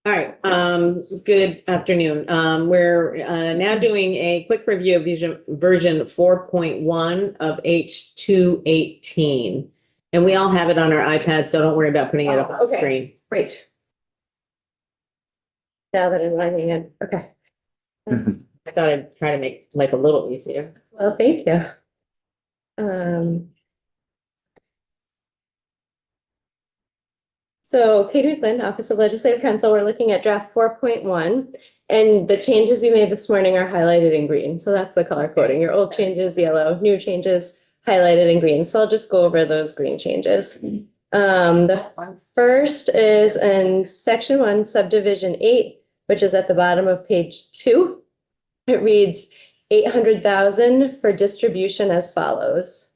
All right, good afternoon. We're now doing a quick review of version 4.1 of H218. And we all have it on our iPad, so don't worry about putting it up on the Okay. screen. Great. Now that I'm logging in, okay. I thought I'd try to make life a little easier. Well, thank you. So Kate Flynn, Office of Legislative Counsel, we're looking at draft 4.1. And the changes you made this morning are highlighted in green. So that's the color coding. Your old changes, yellow, new changes highlighted in green. So I'll just go over those green changes. The first is in section 1, subdivision 8, which is at the bottom of page 2. It reads 800,000 for distribution as follows.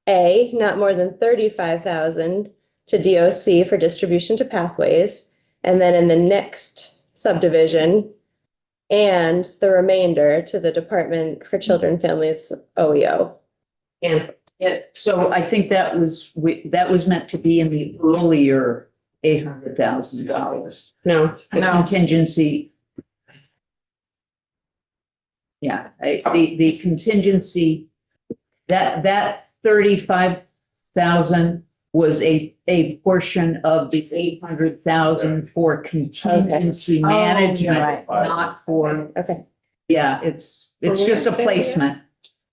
A, not more than 35,000 to DOC for distribution to pathways. And then in the next subdivision, and the remainder to the Department for Children and Families OEO. And Yeah, so I think that was meant to be in the earlier $800,000. no, The contingency. Yeah, the contingency, that 35,000 was a portion of the 800,000 for contingency management, not for. Okay. Yeah, it's just a placement.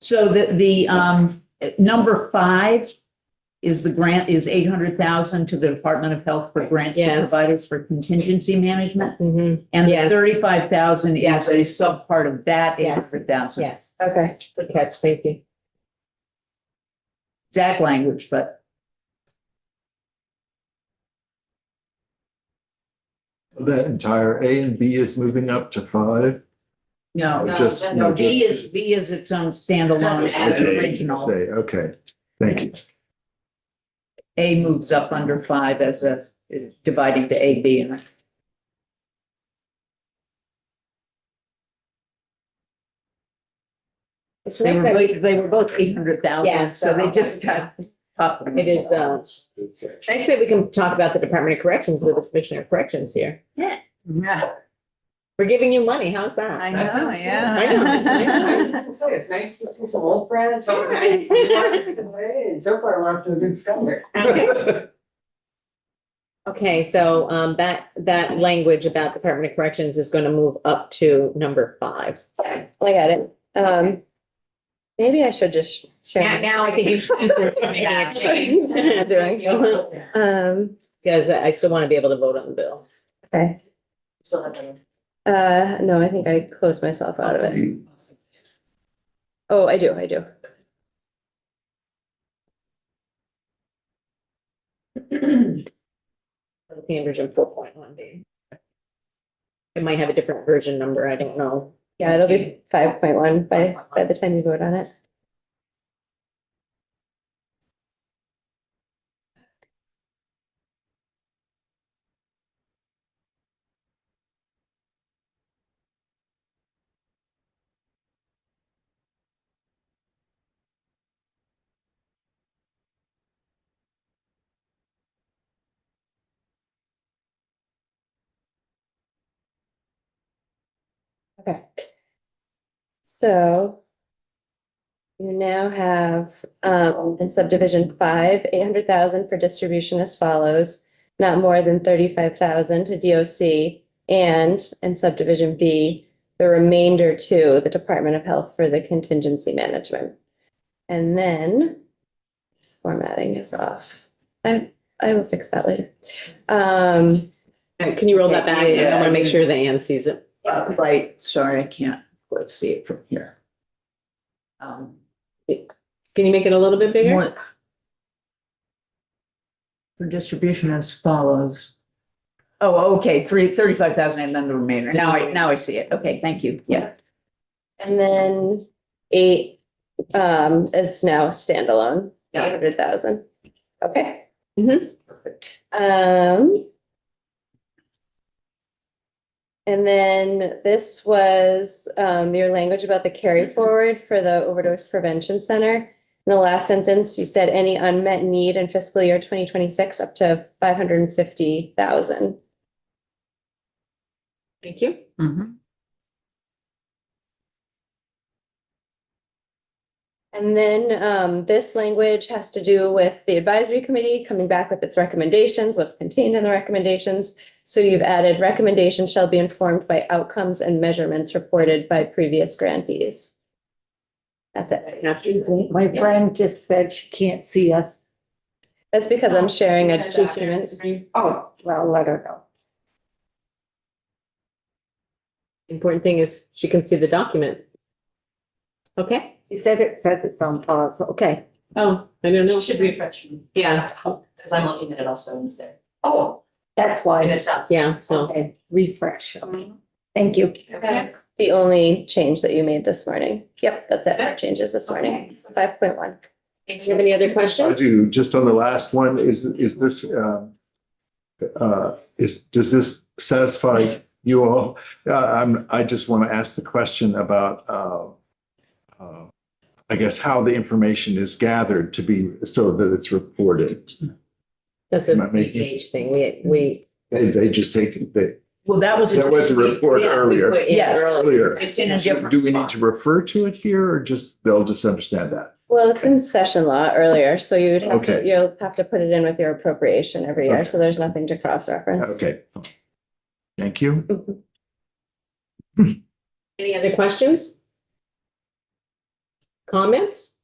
So the number 5 is the grant is 800,000 to the Department of Health for grants to Yes. providers for contingency management. mhm, And the Yes. 35,000 Yes. is a subpart of that Yes. 800,000. yes, Okay. good catch, thank you. Exact language, but That entire A and B is moving up to 5. no, No, B is its own standalone as A, original. say, okay, thank you. A moves up under 5 as dividing to A, B, and It's nice that we, they were both 800,000, Yes. so they just got up. It is, nice that we can talk about the Department of Corrections with the Commissioner of Corrections here. Yeah. We're giving you money, how's that? I That know, sounds good. yeah. I know. It's nice to see some old friends. Yeah. And so far, we're off to a good start. Okay. Okay, so, that language about Department of Corrections is going to move up to number 5. I got it. Maybe I should just share. Now I think you should. Yeah. Doing. Because I still want to be able to vote on the bill. Okay. So have a- No, I think I closed myself out of it. Oh, I do. Version 4.1B. It might have a different version number, I don't know. Yeah, it'll be 5.1 by the time you vote on it. Okay. So you now have, in subdivision 5, 800,000 for distribution as follows, not more than 35,000 to DOC, and in subdivision B, the remainder to the Department of Health for the contingency management. And then this formatting is off. I will fix that later. Can you roll that back? Yeah. I want to make sure that Ann sees it. Right, sorry, I can't quite see it from here. Can you make it a little bit bigger? More- For distribution as follows. Oh, okay, 35,000 and then the remainder. Now I see it. Okay, thank you. Yeah. And then 8 is now standalone, Yeah. 800,000. Okay. Perfect. And then this was your language about the carry forward for the overdose prevention center. In the last sentence, you said any unmet need in fiscal year 2026 up to 550,000. Thank you. Mhm. And then this language has to do with the advisory committee coming back with its recommendations, what's contained in the recommendations. So you've added recommendations shall be informed by outcomes and measurements reported by previous grantees. That's it. My friend just said she can't see us. That's because I'm sharing a document. Oh, well, let her know. Important thing is she can see the document. Okay. She said it says it's on pause. Okay. Oh, I don't know. Should refresh me, Yeah, because I'm looking at it also and it's there. Oh, that's why. And it's up. yeah, so, Okay, refresh. Thank you. That's the only change that you made this morning. Yep, that's it for changes this morning. Okay. 5.1. do you have any other I questions? do, just on the last one, is this, does this satisfy you all? I just want to ask the question about, I guess, how the information is gathered to be, so that it's reported. That's a Am I making- stage thing. We. They just take, Well, that was. that was a report Yeah, we earlier. put in Yes. Earlier. It's in a So different do we need spot. to refer to it here or just, they'll just understand that? Well, it's in session law earlier, so you'd have to, Okay. you'll have to put it in with your appropriation every year. Okay. So there's nothing to cross-reference. Okay. Thank you. Any other questions? Comments?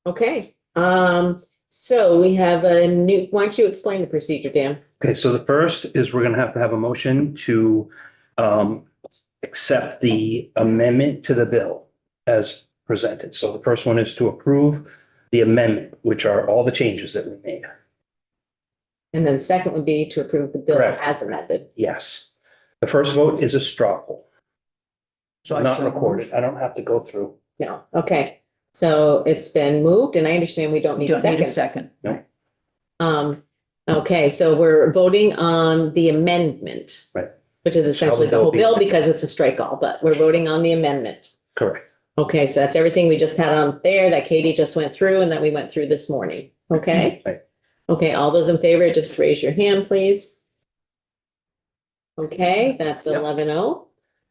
Okay, so we have a new, why don't you explain the procedure, Dan? Okay, so the first is we're gonna have to have a motion to accept the amendment to the bill as presented. So the first one is to approve the amendment, which are all the changes that we made. And then second would be to approve the bill Correct. as amended. Yes. The first vote is a straw poll. So I Not shall recorded. I don't have to go through. No, okay, so it's been moved and I understand we don't You need don't need a seconds. second. Okay, so we're voting on the amendment. Right. Which is essentially the whole bill because it's a strike all, but we're voting on the amendment. Correct. Okay, so that's everything we just had on there that Katie just went through and that we went through this morning. Okay? Right. Okay, all those in favor, just raise your hand, please. Okay, that's Yep. 11-0.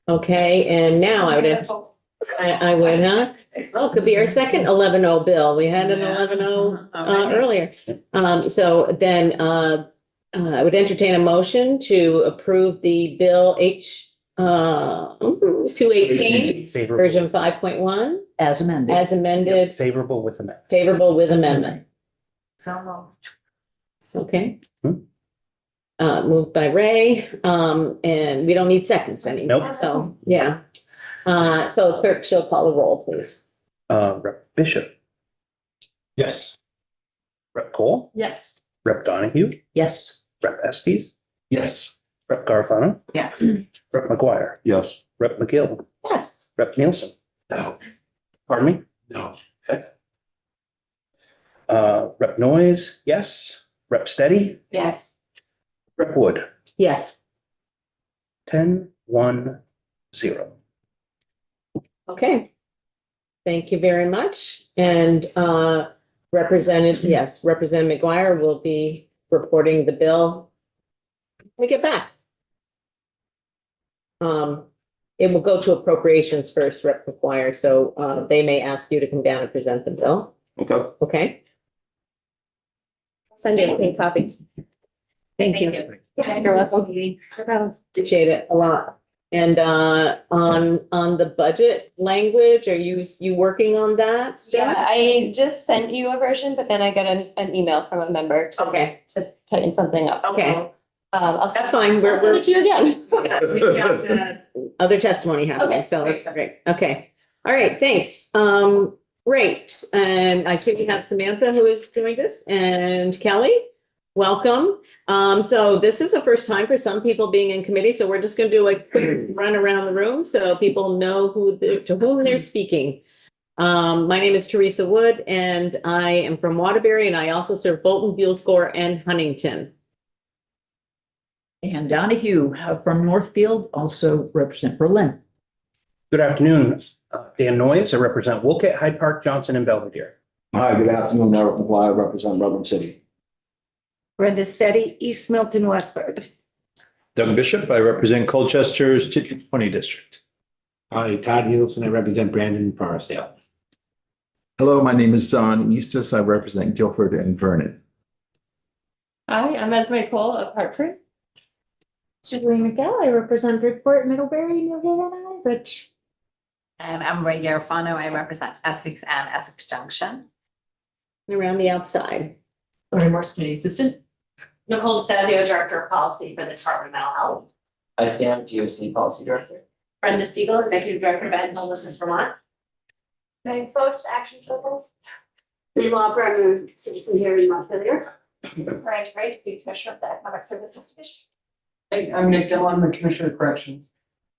Okay, and now I would, oh, could be our second 11-0 bill. We had an 11-0 earlier. So then I would entertain a motion to approve the bill 218, Favorable. version 5.1, As amended. as amended, Favorable with amendment. favorable with amendment. So moved. Okay. Hmm. Moved by Ray, and we don't need seconds anymore. Nope. So, yeah. So clerk, she'll call the roll, please. Rep Bishop, Yes. Rep Cole, Yes. Rep Donahue, Yes. Rep Estes, Yes. Rep Garfano, Yes. Rep McGuire, Yes. Rep McGill, Yes. Rep Nielsen. No. Pardon me? No. Rep Noise, yes. Rep Steady, Yes. Rep Wood, Yes. 10-1-0. Okay. Thank you very much. And Representative McGuire will be reporting the bill when we get back. It will go to appropriations first, Rep McGuire, so they may ask you to come down and present the bill. Okay. Okay? Send you a clean copy. Thank you. You're welcome. Appreciate it a lot. And on the budget language, are you working on that still? Yeah, I just sent you a version, but then I got an email from a member Okay, to tighten something up. So, Okay. I'll that's fine. I'll send it to you again. Other testimony happening, Okay, so great. that's great. Okay. All right, thanks. Great. And I see we have Samantha who is doing this and Kelly, welcome. So this is the first time for some people being in committee, so we're just going to do a quick run around the room so people know to whom they're speaking. My name is Teresa Wood and I am from Waterbury and I also serve Bolton, Buell Score and Huntington. And Donahue from Northfield, also represent Berlin. Good afternoon. Dan Noyes. I represent Wolcott, Hyde Park, Johnson, and Belvedere. Hi, good afternoon, Eric McGuire, represent Rutland City. Brenda Steady, East Milton, Westford. Doug Bishop. I represent Colchester's 20 district. Hi, Todd Nielsen. I represent Brandon Forestdale. Hello, my name is Zon Eustis. I represent Guilford and Vernon. Hi, I'm Esme Cole of Hartford. Julie McGill, I represent Bridgeport, Middlebury, New Haven, and Ridge. And I'm Ray Garofano. I represent Essex and Essex Junction. And around the outside. Lori Morse, Committee Assistant. Nicole Stasio, Director of Policy for the Department of Mental Health. I stand GOC Policy Director. Brenda Siegel, Executive Director of Ed and Homelessness Vermont. Meg Post, Action Circles. Lee Lauper, I'm a citizen here in Montpelier. Brian Wright, the Commissioner of the Economic Services Division. I'm Nick Dillon, the Commissioner of Corrections.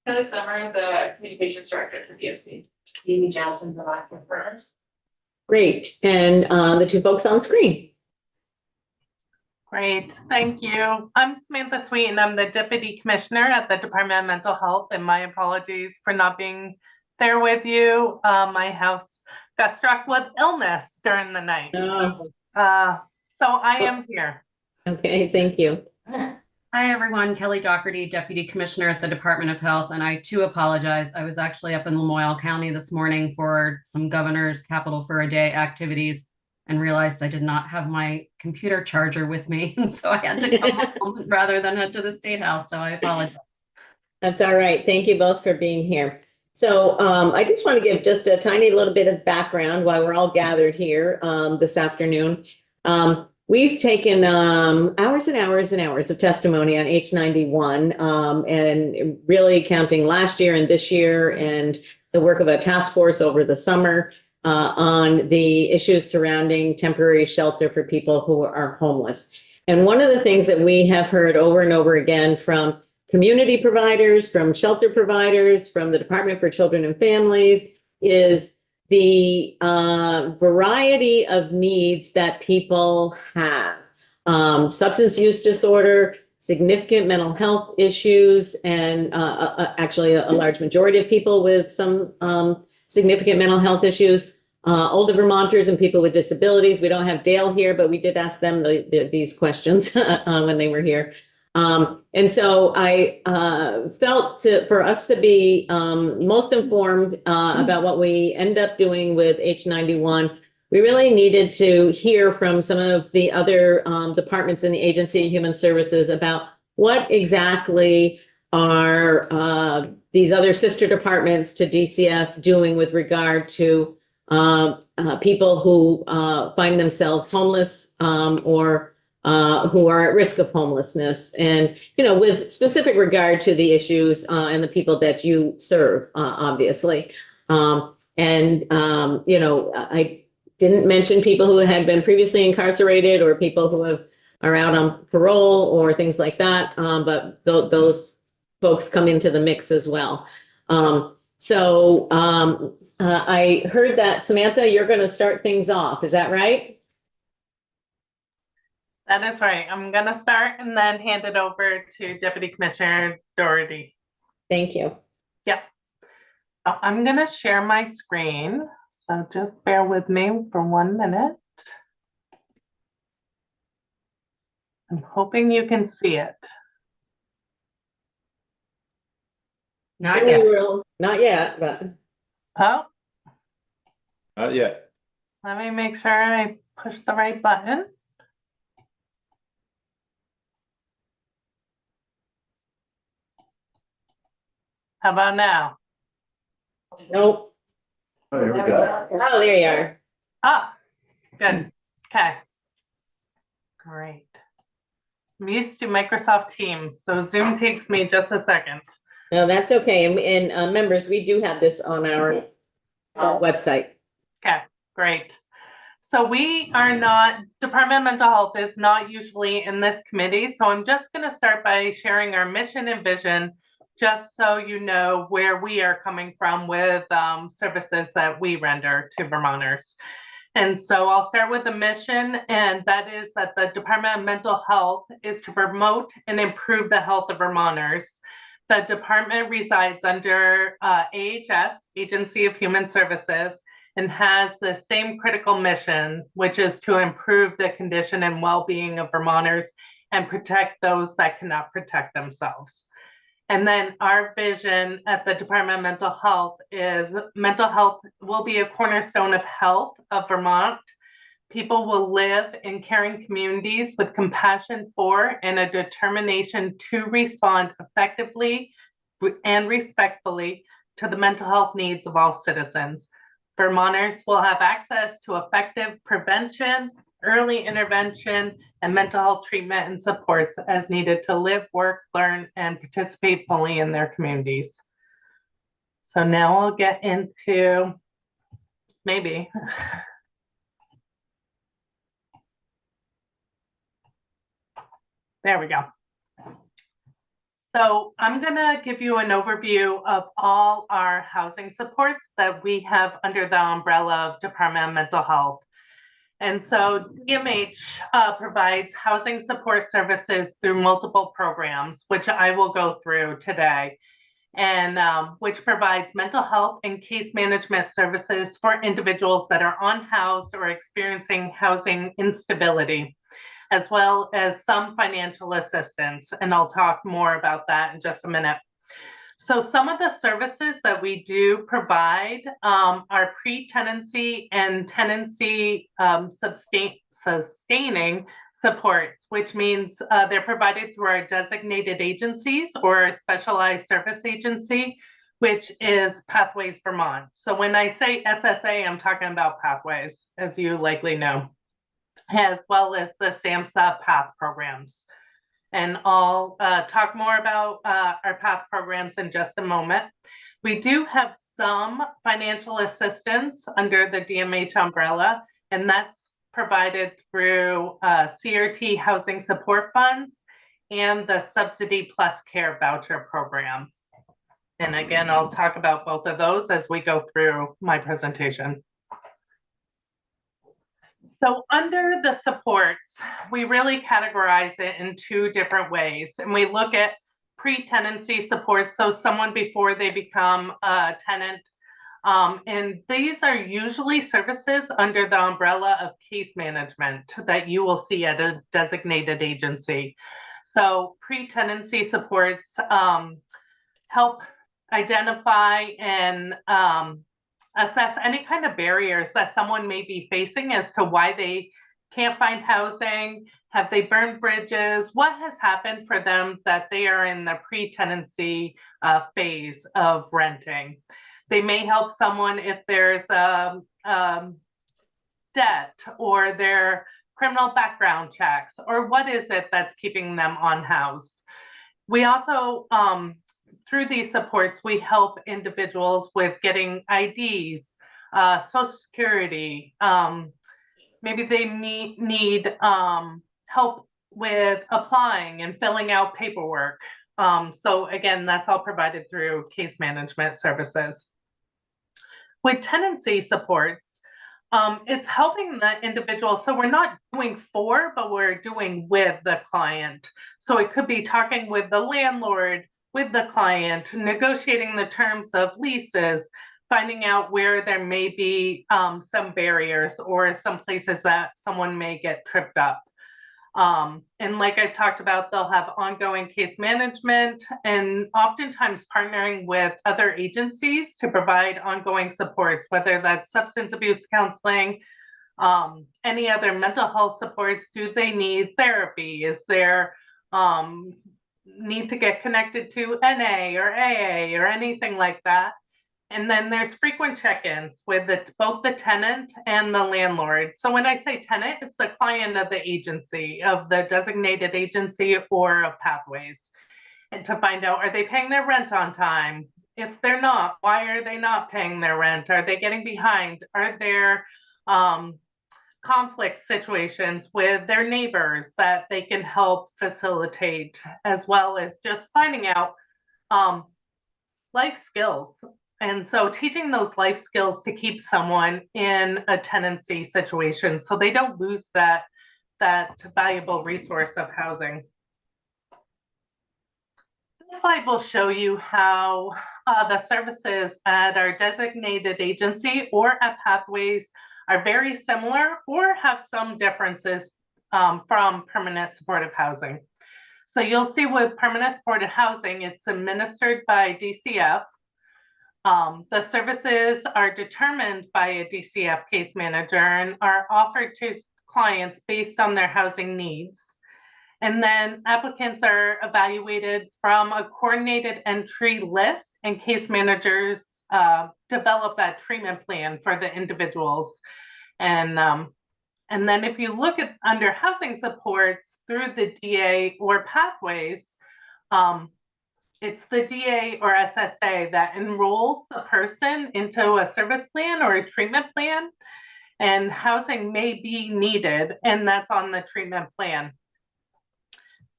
Kelly Summer, the Communications Director at the DOC. Amy Johnson, Vermont Confirms. Great. And the two folks on screen. Great, thank you. I'm Samantha Sweet and I'm the Deputy Commissioner at the Department of Mental Health, and my apologies for not being there with you. My house got struck with illness during the night. So I am here. Okay, thank you. Hi, everyone. Kelly Doherty, Deputy Commissioner at the Department of Health, and I too apologize. I was actually up in Lamoille County this morning for some Governor's Capital for a Day activities and realized I did not have my computer charger with me. And so I had to come home rather than head to the State House. So I apologize. That's all right. Thank you both for being here. So I just want to give just a tiny little bit of background while we're all gathered here this afternoon. We've taken hours and hours and hours of testimony on H91 and really counting last year and this year and the work of a task force over the summer on the issues surrounding temporary shelter for people who are homeless. And one of the things that we have heard over and over again from community providers, from shelter providers, from the Department for Children and Families is the variety of needs that people have. Substance use disorder, significant mental health issues, and actually a large majority of people with some significant mental health issues, older Vermonters and people with disabilities. We don't have Dale here, but we did ask them these questions when they were here. And so I felt for us to be most informed about what we end up doing with H91, we really needed to hear from some of the other departments in the Agency of Human Services about what exactly are these other sister departments to DCF doing with regard to people who find themselves homeless or who are at risk of homelessness, and with specific regard to the issues and the people that you serve, obviously. I didn't mention people who had been previously incarcerated or people who are out on parole or things like that, but those folks come into the mix as well. I heard that, Samantha, you're going to start things off. Is that right? That is right. I'm going to start and then hand it over to Deputy Commissioner Doherty. Thank you. Yep. So I'm going to share my screen. So just bear with me for 1 minute. I'm hoping you can see it. Not yet. Not yet, but. Oh, Not yet. let me make sure I push the right button. How about now? Nope. Oh, here we go. Oh, there you are. Ah, good. Okay. Great. I'm used to Microsoft Teams, so Zoom takes me just a second. No, that's okay. And members, we do have this on our website. Okay, great. So we are not, Department of Mental Health is not usually in this committee. So I'm just going to start by sharing our mission and vision, just so you know where we are coming from with services that we render to Vermonters. And so I'll start with the mission, and that is that the Department of Mental Health is to promote and improve the health of Vermonters. The department resides under AHS, Agency of Human Services, and has the same critical mission, which is to improve the condition and well-being of Vermonters and protect those that cannot protect themselves. And then our vision at the Department of Mental Health is mental health will be a cornerstone of health of Vermont. People will live in caring communities with compassion for and a determination to respond effectively and respectfully to the mental health needs of all citizens. Vermonters will have access to effective prevention, early intervention, and mental health treatment and supports as needed to live, work, learn, and participate fully in their communities. So now I'll get into maybe. There we go. So I'm gonna give you an overview of all our housing supports that we have under the umbrella of Department of Mental Health. And so DMH provides housing support services through multiple programs, which I will go through today, and which provides mental health and case management services for individuals that are unhoused or experiencing housing instability, as well as some financial assistance. And I'll talk more about that in just a minute. So some of the services that we do provide are pre-tenancy and tenancy sustaining supports, which means they're provided through our designated agencies or a specialized service agency, which is Pathways Vermont. So when I say SSA, I'm talking about Pathways, as you likely know, as well as the SAMHSA PATH programs. And I'll talk more about our PATH programs in just a moment. We do have some financial assistance under the DMH umbrella, and that's provided through CRT Housing Support Funds and the Subsidy Plus Care Voucher Program. And again, I'll talk about both of those as we go through my presentation. So under the supports, we really categorize it in two different ways. And we look at pre-tenancy supports, so someone before they become a tenant. And these are usually services under the umbrella of case management that you will see at a designated agency. So pre-tenancy supports help identify and assess any kind of barriers that someone may be facing as to why they can't find housing. Have they burned bridges? What has happened for them that they are in the pre-tenancy phase of renting? They may help someone if there's debt or their criminal background checks, or what is it that's keeping them unhoused. We also, through these supports, we help individuals with getting IDs, Social Security. Maybe they need help with applying and filling out paperwork. So again, that's all provided through case management services. With tenancy supports, it's helping the individual. So we're not doing for, but we're doing with the client. So it could be talking with the landlord, with the client, negotiating the terms of leases, finding out where there may be some barriers or some places that someone may get tripped up. And like I talked about, they'll have ongoing case management and oftentimes partnering with other agencies to provide ongoing supports, whether that's substance abuse counseling, any other mental health supports. Do they need therapy? Is there need to get connected to NA or AA or anything like that? And then there's frequent check-ins with both the tenant and the landlord. So when I say tenant, it's the client of the agency, of the designated agency or of Pathways. And to find out, are they paying their rent on time? If they're not, why are they not paying their rent? Are they getting behind? Are there conflict situations with their neighbors that they can help facilitate, as well as just finding out life skills. And so teaching those life skills to keep someone in a tenancy situation so they don't lose that valuable resource of housing. This slide will show you how the services at our designated agency or at Pathways are very similar or have some differences from permanent supportive housing. So you'll see with permanent supportive housing, it's administered by DCF. The services are determined by a DCF case manager and are offered to clients based on their housing needs. And then applicants are evaluated from a coordinated entry list, and case managers develop that treatment plan for the individuals. And then if you look at under housing supports through the DA or Pathways, it's the DA or SSA that enrolls the person into a service plan or a treatment plan, and housing may be needed, and that's on the treatment plan.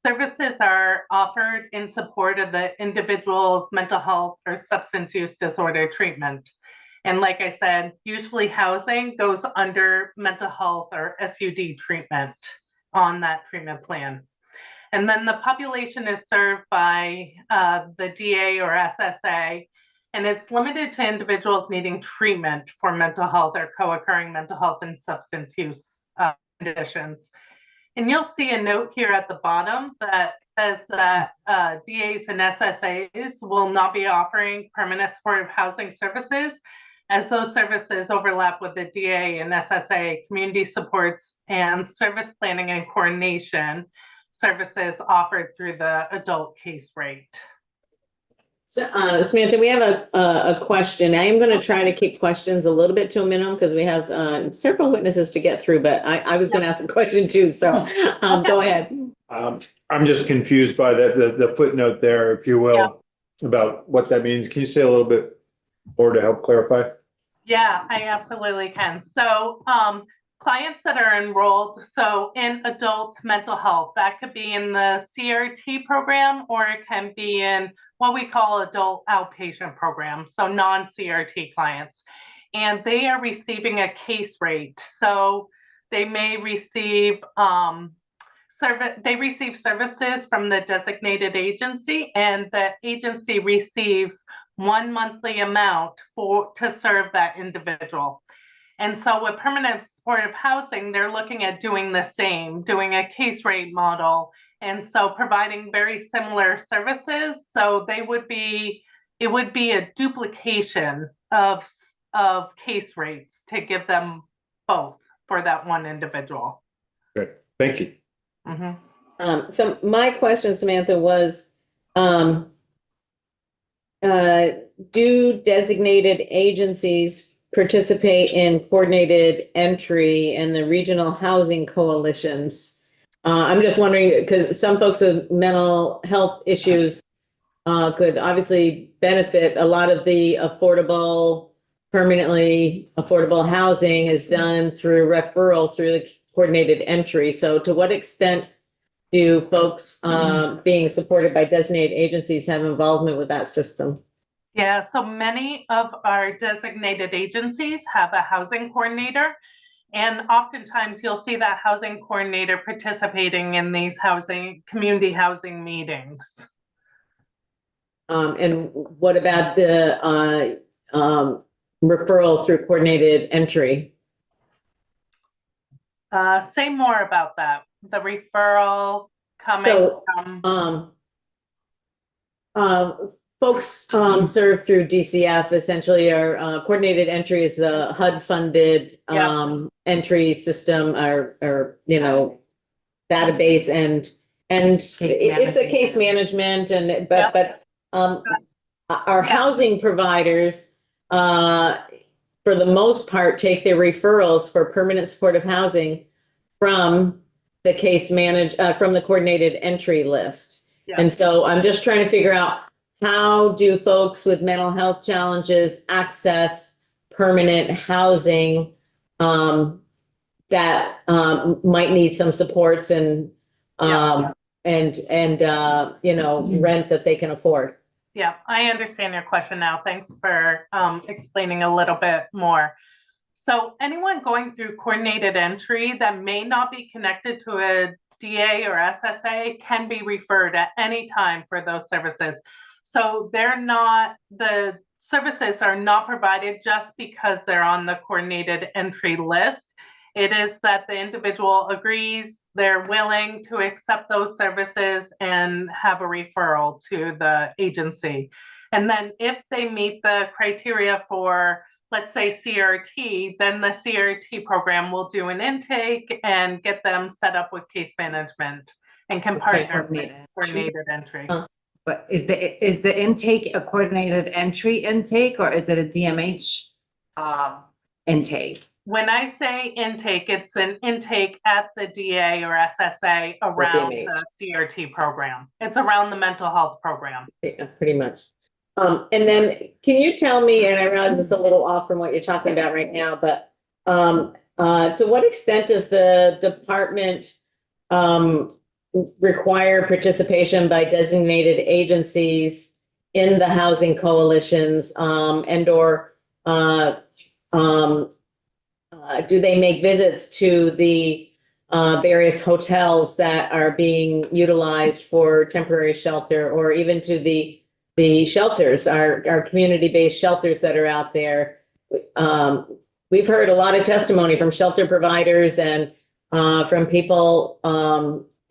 Services are offered in support of the individual's mental health or substance use disorder treatment. And like I said, usually housing goes under mental health or SUD treatment on that treatment plan. And then the population is served by the DA or SSA, and it's limited to individuals needing treatment for mental health or co-occurring mental health and substance use conditions. And you'll see a note here at the bottom that says that DAs and SSAs will not be offering permanent supportive housing services, as those services overlap with the DA and SSA community supports and service planning and coordination services offered through the adult case rate. So, Samantha, we have a question. I am going to try to keep questions a little bit to a minimum because we have several witnesses to get through, but I was going to ask a question too, so go ahead. I'm just confused by the footnote there, if you will, about what that means. Can you say a little bit more to help clarify? Yeah, I absolutely can. So clients that are enrolled, so in adult mental health, that could be in the CRT program, or it can be in what we call adult outpatient program, so non-CRT clients. And they are receiving a case rate. So they may receive services from the designated agency, and the agency receives one monthly amount to serve that individual. And so with permanent supportive housing, they're looking at doing the same, doing a case rate model. And so providing very similar services. So it would be a duplication of case rates to give them both for that one individual. Good, thank you. Mm-hmm. So my question, Samantha, was, do designated agencies participate in coordinated entry and the regional housing coalitions? I'm just wondering, because some folks with mental health issues could obviously benefit. A lot of the permanently affordable housing is done through referral through the coordinated entry. So to what extent do folks being supported by designated agencies have involvement with that system? Yeah, so many of our designated agencies have a housing coordinator, and oftentimes you'll see that housing coordinator participating in these community housing meetings. And what about the referral through coordinated entry? Say more about that. The referral coming from folks served through DCF essentially are coordinated entry is a HUD funded entry system or database and it's a case management but our housing providers for the most part take their referrals for permanent supportive housing from the from the coordinated entry list. And so I'm just trying to figure out, how do folks with mental health challenges access permanent housing that might need some supports and rent that they can afford? Yeah, I understand your question now. Thanks for explaining a little bit more. So anyone going through coordinated entry that may not be connected to a DA or SSA can be referred at any time for those services. So the services are not provided just because they're on the coordinated entry list. It is that the individual agrees, they're willing to accept those services and have a referral to the agency. And then if they meet the criteria for, let's say, CRT, then the CRT program will do an intake and get them set up with case management and can partner with coordinated entry. But is the intake a coordinated entry intake or is it a DMH intake? When I say intake, it's an intake at the DA or SSA around the CRT program. It's around the mental health program. Yeah, pretty much. And then can you tell me, and I realize it's a little off from what you're talking about right now, but to what extent does the department require participation by designated agencies in the housing coalitions, and/or do they make visits to the various hotels that are being utilized for temporary shelter, or even to the shelters, our community-based shelters that are out there? We've heard a lot of testimony from shelter providers and from people,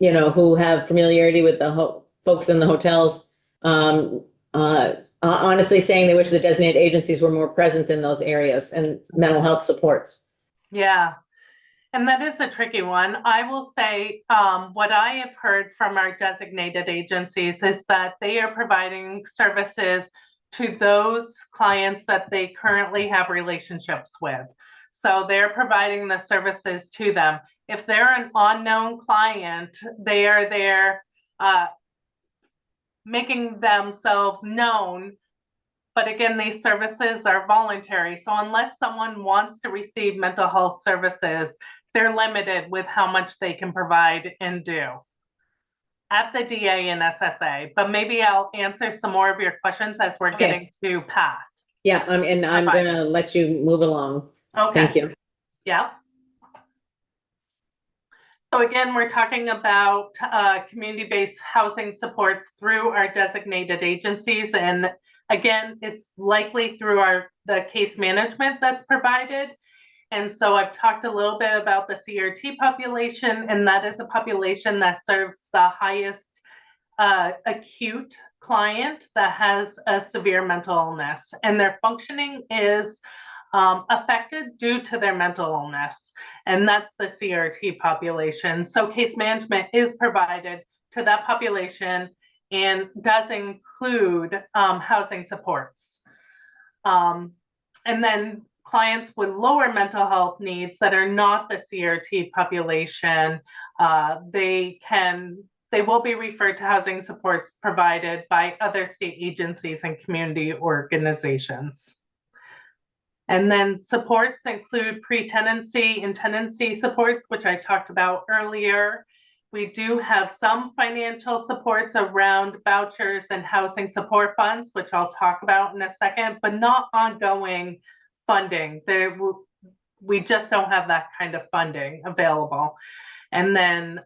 who have familiarity with the folks in the hotels, honestly saying they wish the designated agencies were more present in those areas and mental health supports. Yeah, and that is a tricky one. I will say what I have heard from our designated agencies is that they are providing services to those clients that they currently have relationships with. So they're providing the services to them. If they're an unknown client, they are there making themselves known. But again, these services are voluntary. So unless someone wants to receive mental health services, they're limited with how much they can provide and do at the DA and SSA. But maybe I'll answer some more of your questions as we're getting to PATH. Yeah, and I'm going to let you move along. Okay. Thank you. Yeah. So again, we're talking about community-based housing supports through our designated agencies. And again, it's likely through the case management that's provided. And so I've talked a little bit about the CRT population, and that is a population that serves the highest acute client that has a severe mental illness, and their functioning is affected due to their mental illness, and that's the CRT population. So case management is provided to that population and does include housing supports. And then clients with lower mental health needs that are not the CRT population, they will be referred to housing supports provided by other state agencies and community organizations. And then supports include pre-tenancy and tenancy supports, which I talked about earlier. We do have some financial supports around vouchers and housing support funds, which I'll talk about in a second, but not ongoing funding. We just don't have that kind of funding available. And then,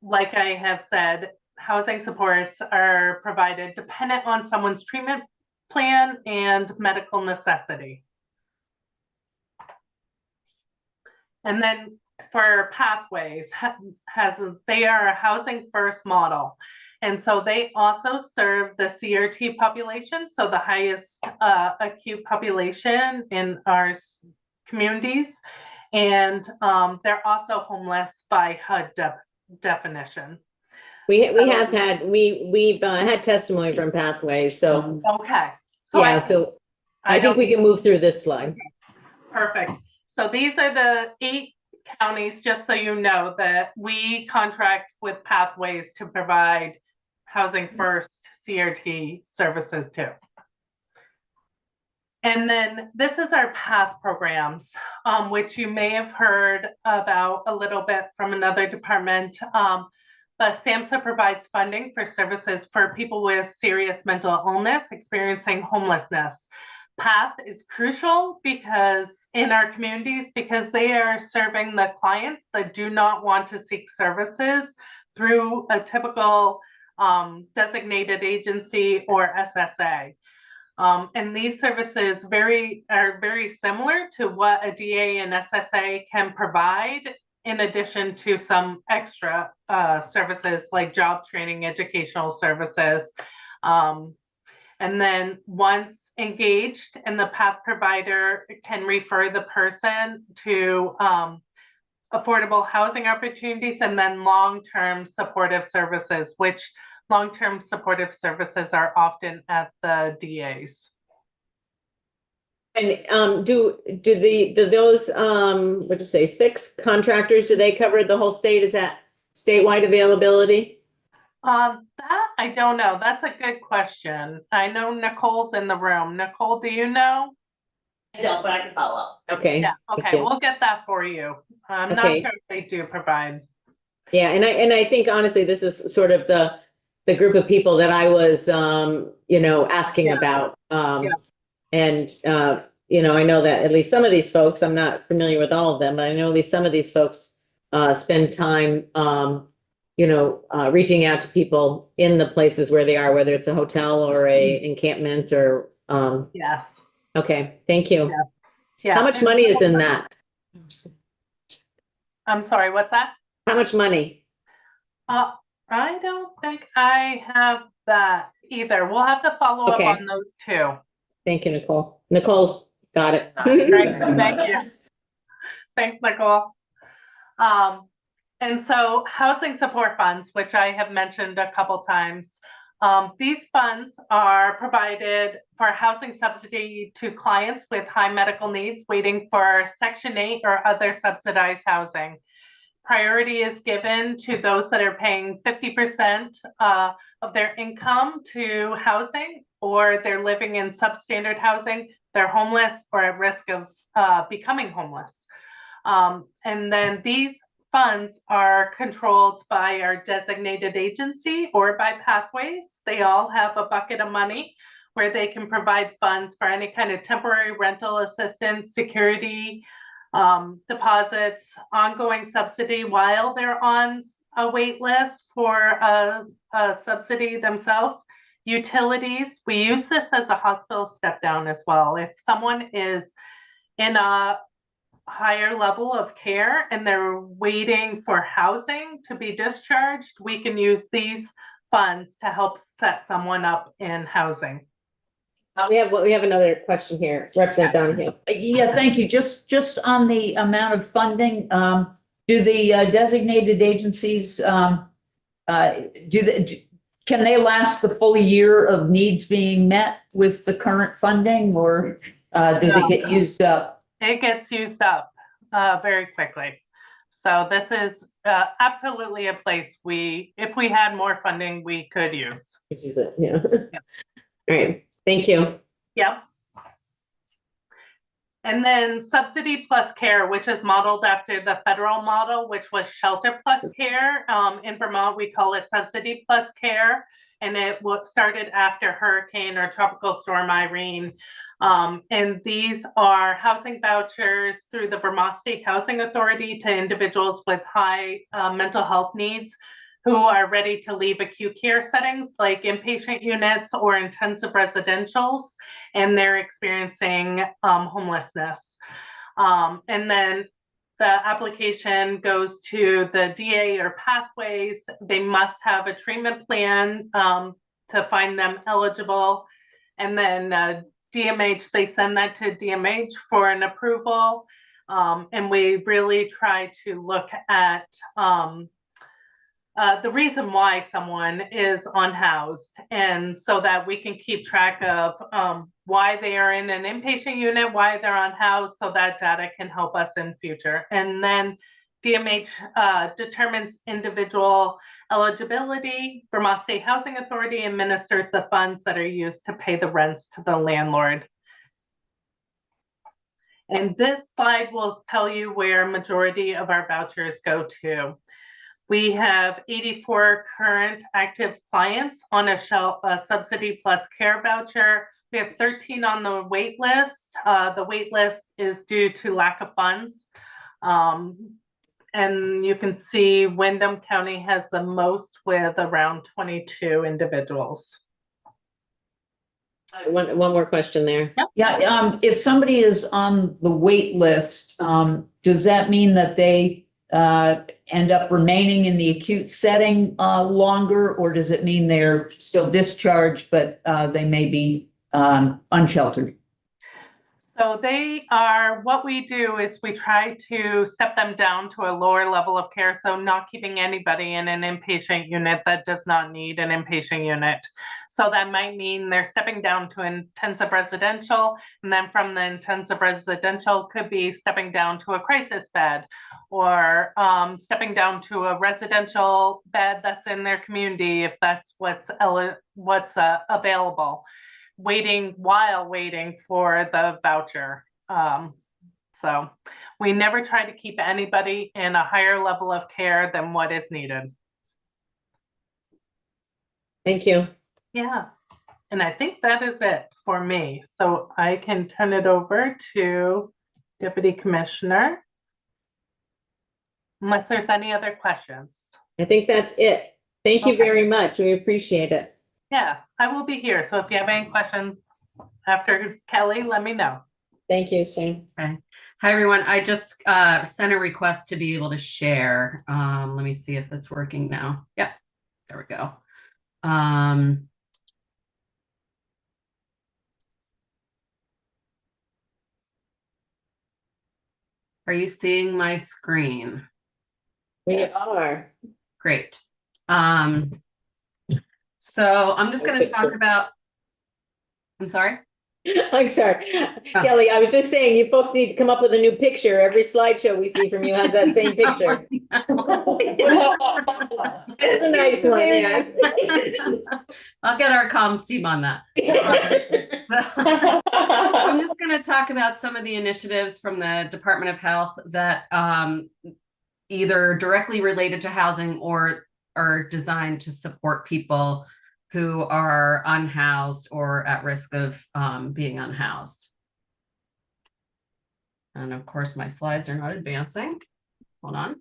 like I have said, housing supports are provided dependent on someone's treatment plan and medical necessity. And then for Pathways, they are a housing first model. And so they also serve the CRT population, so the highest acute population in our communities. And they're also homeless by HUD definition. We've had testimony from Pathways, so. Okay. So yeah, I think we can move through this slide. Perfect. So these are the 8 counties, just so you know, that we contract with Pathways to provide housing first CRT services to. And then this is our PATH programs, which you may have heard about a little bit from another department. But SAMHSA provides funding for services for people with serious mental illness experiencing homelessness. PATH is crucial because in our communities, because they are serving the clients that do not want to seek services through a typical designated agency or SSA. And these services are very similar to what a DA and SSA can provide, in addition to some extra services like job training, educational services. And then once engaged, and the PATH provider can refer the person to affordable housing opportunities, and then long-term supportive services, which long-term supportive services are often at the DAs. And do those what'd you say, 6 contractors, do they cover the whole state? Is that statewide availability? That I don't know. That's a good question. I know Nicole's in the room. Nicole, do you know? I don't, but I can follow up. Okay. Yeah, okay, we'll get that for you. I'm not Okay. sure if they do provide. Yeah, and I think honestly, this is sort of the group of people that I was asking about. And I know that at least some of these folks, I'm not familiar with all of them, but I know at least some of these folks spend time reaching out to people in the places where they are, whether it's a hotel or a encampment or Yes. okay, thank you. Yes. Yeah. How much money is in that? I'm sorry, what's that? How much money? I don't think I have that either. We'll have to follow Okay. up on those two. Thank you, Nicole. Nicole's got it. Great, thank you. Thanks, Nicole. And so housing support funds, which I have mentioned a couple times, these funds are provided for housing subsidy to clients with high medical needs waiting for Section 8 or other subsidized housing. Priority is given to those that are paying 50% of their income to housing, or they're living in substandard housing, they're homeless or at risk of becoming homeless. And then these funds are controlled by our designated agency or by Pathways. They all have a bucket of money where they can provide funds for any kind of temporary rental assistance, security, deposits, ongoing subsidy while they're on a wait list for a subsidy themselves. Utilities, we use this as a hospital step down as well. If someone is in a higher level of care and they're waiting for housing to be discharged, we can use these funds to help set someone up in housing. We have another question here, Representative Donahue. Yeah, thank you. Just on the amount of funding, do the designated agencies, can they last the full year of needs being met with the current funding, or does it get used up? It gets used up very quickly. So this is absolutely a place if we had more funding, we could use. Use it, yeah. All right, thank you. Yep. And then subsidy plus care, which is modeled after the federal model, which was shelter plus care. In Vermont, we call it subsidy plus care. And it started after Hurricane or Tropical Storm Irene. And these are housing vouchers through the Vermont State Housing Authority to individuals with high mental health needs who are ready to leave acute care settings like inpatient units or intensive residentials, and they're experiencing homelessness. And then the application goes to the DA or Pathways. They must have a treatment plan to find them eligible. And then DMH, they send that to DMH for an approval. And we really try to look at the reason why someone is unhoused, and so that we can keep track of why they are in an inpatient unit, why they're unhoused, so that data can help us in future. And then DMH determines individual eligibility. Vermont State Housing Authority administers the funds that are used to pay the rents to the landlord. And this slide will tell you where majority of our vouchers go to. We have 84 current active clients on a subsidy plus care voucher. We have 13 on the wait list. The wait list is due to lack of funds. And you can see Windham County has the most with around 22 individuals. One more question there. Yeah, if somebody is on the wait list, does that mean that they end up remaining in the acute setting longer, or does it mean they're still discharged, but they may be unsheltered? So they are, what we do is we try to step them down to a lower level of care. So not keeping anybody in an inpatient unit that does not need an inpatient unit. So that might mean they're stepping down to intensive residential, and then from the intensive residential could be stepping down to a crisis bed, or stepping down to a residential bed that's in their community if that's what's available. While waiting for the voucher. So we never try to keep anybody in a higher level of care than what is needed. Thank you. Yeah, and I think that is it for me. So I can turn it over to Deputy Commissioner. Unless there's any other questions. I think that's it. Thank you very much. We appreciate it. Yeah, I will be here. So if you have any questions after Kelly, let me know. Thank you, Sam. Okay. Hi, everyone. I just sent a request to be able to share. Let me see if it's working now. Yep, there we go. Are you seeing my screen? We are. Great. So I'm just going to talk about, I'm sorry. I'm sorry. Kelly, I was just saying, you folks need to come up with a new picture. Every slideshow we see from you has that same picture. It's a nice one, yes. I'll get our comms team on that. I'm just going to talk about some of the initiatives from the Department of Health that either directly related to housing or are designed to support people who are unhoused or at risk of being unhoused. And of course, my slides are not advancing. Hold on.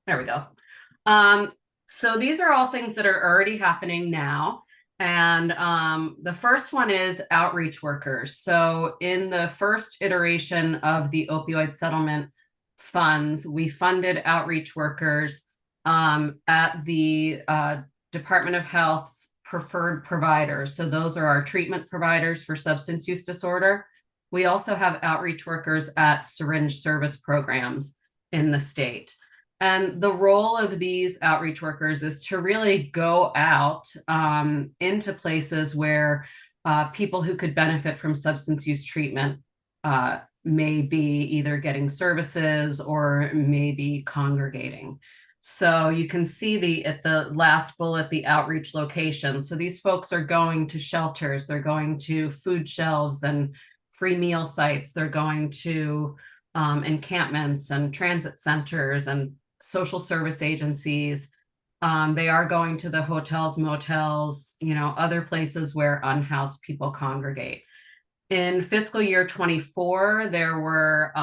There we go. So these are all things that are already happening now. And the first one is outreach workers. So in the first iteration of the opioid settlement funds, we funded outreach workers at the Department of Health's preferred providers. So those are our treatment providers for substance use disorder. We also have outreach workers at syringe service programs in the state. And the role of these outreach workers is to really go out into places where people who could benefit from substance use treatment may be either getting services or maybe congregating. So you can see at the last bullet, the outreach location. So these folks are going to shelters, they're going to food shelves and free meal sites, they're going to encampments and transit centers and social service agencies. They are going to the hotels, motels, other places where unhoused people congregate. In fiscal year 24, there were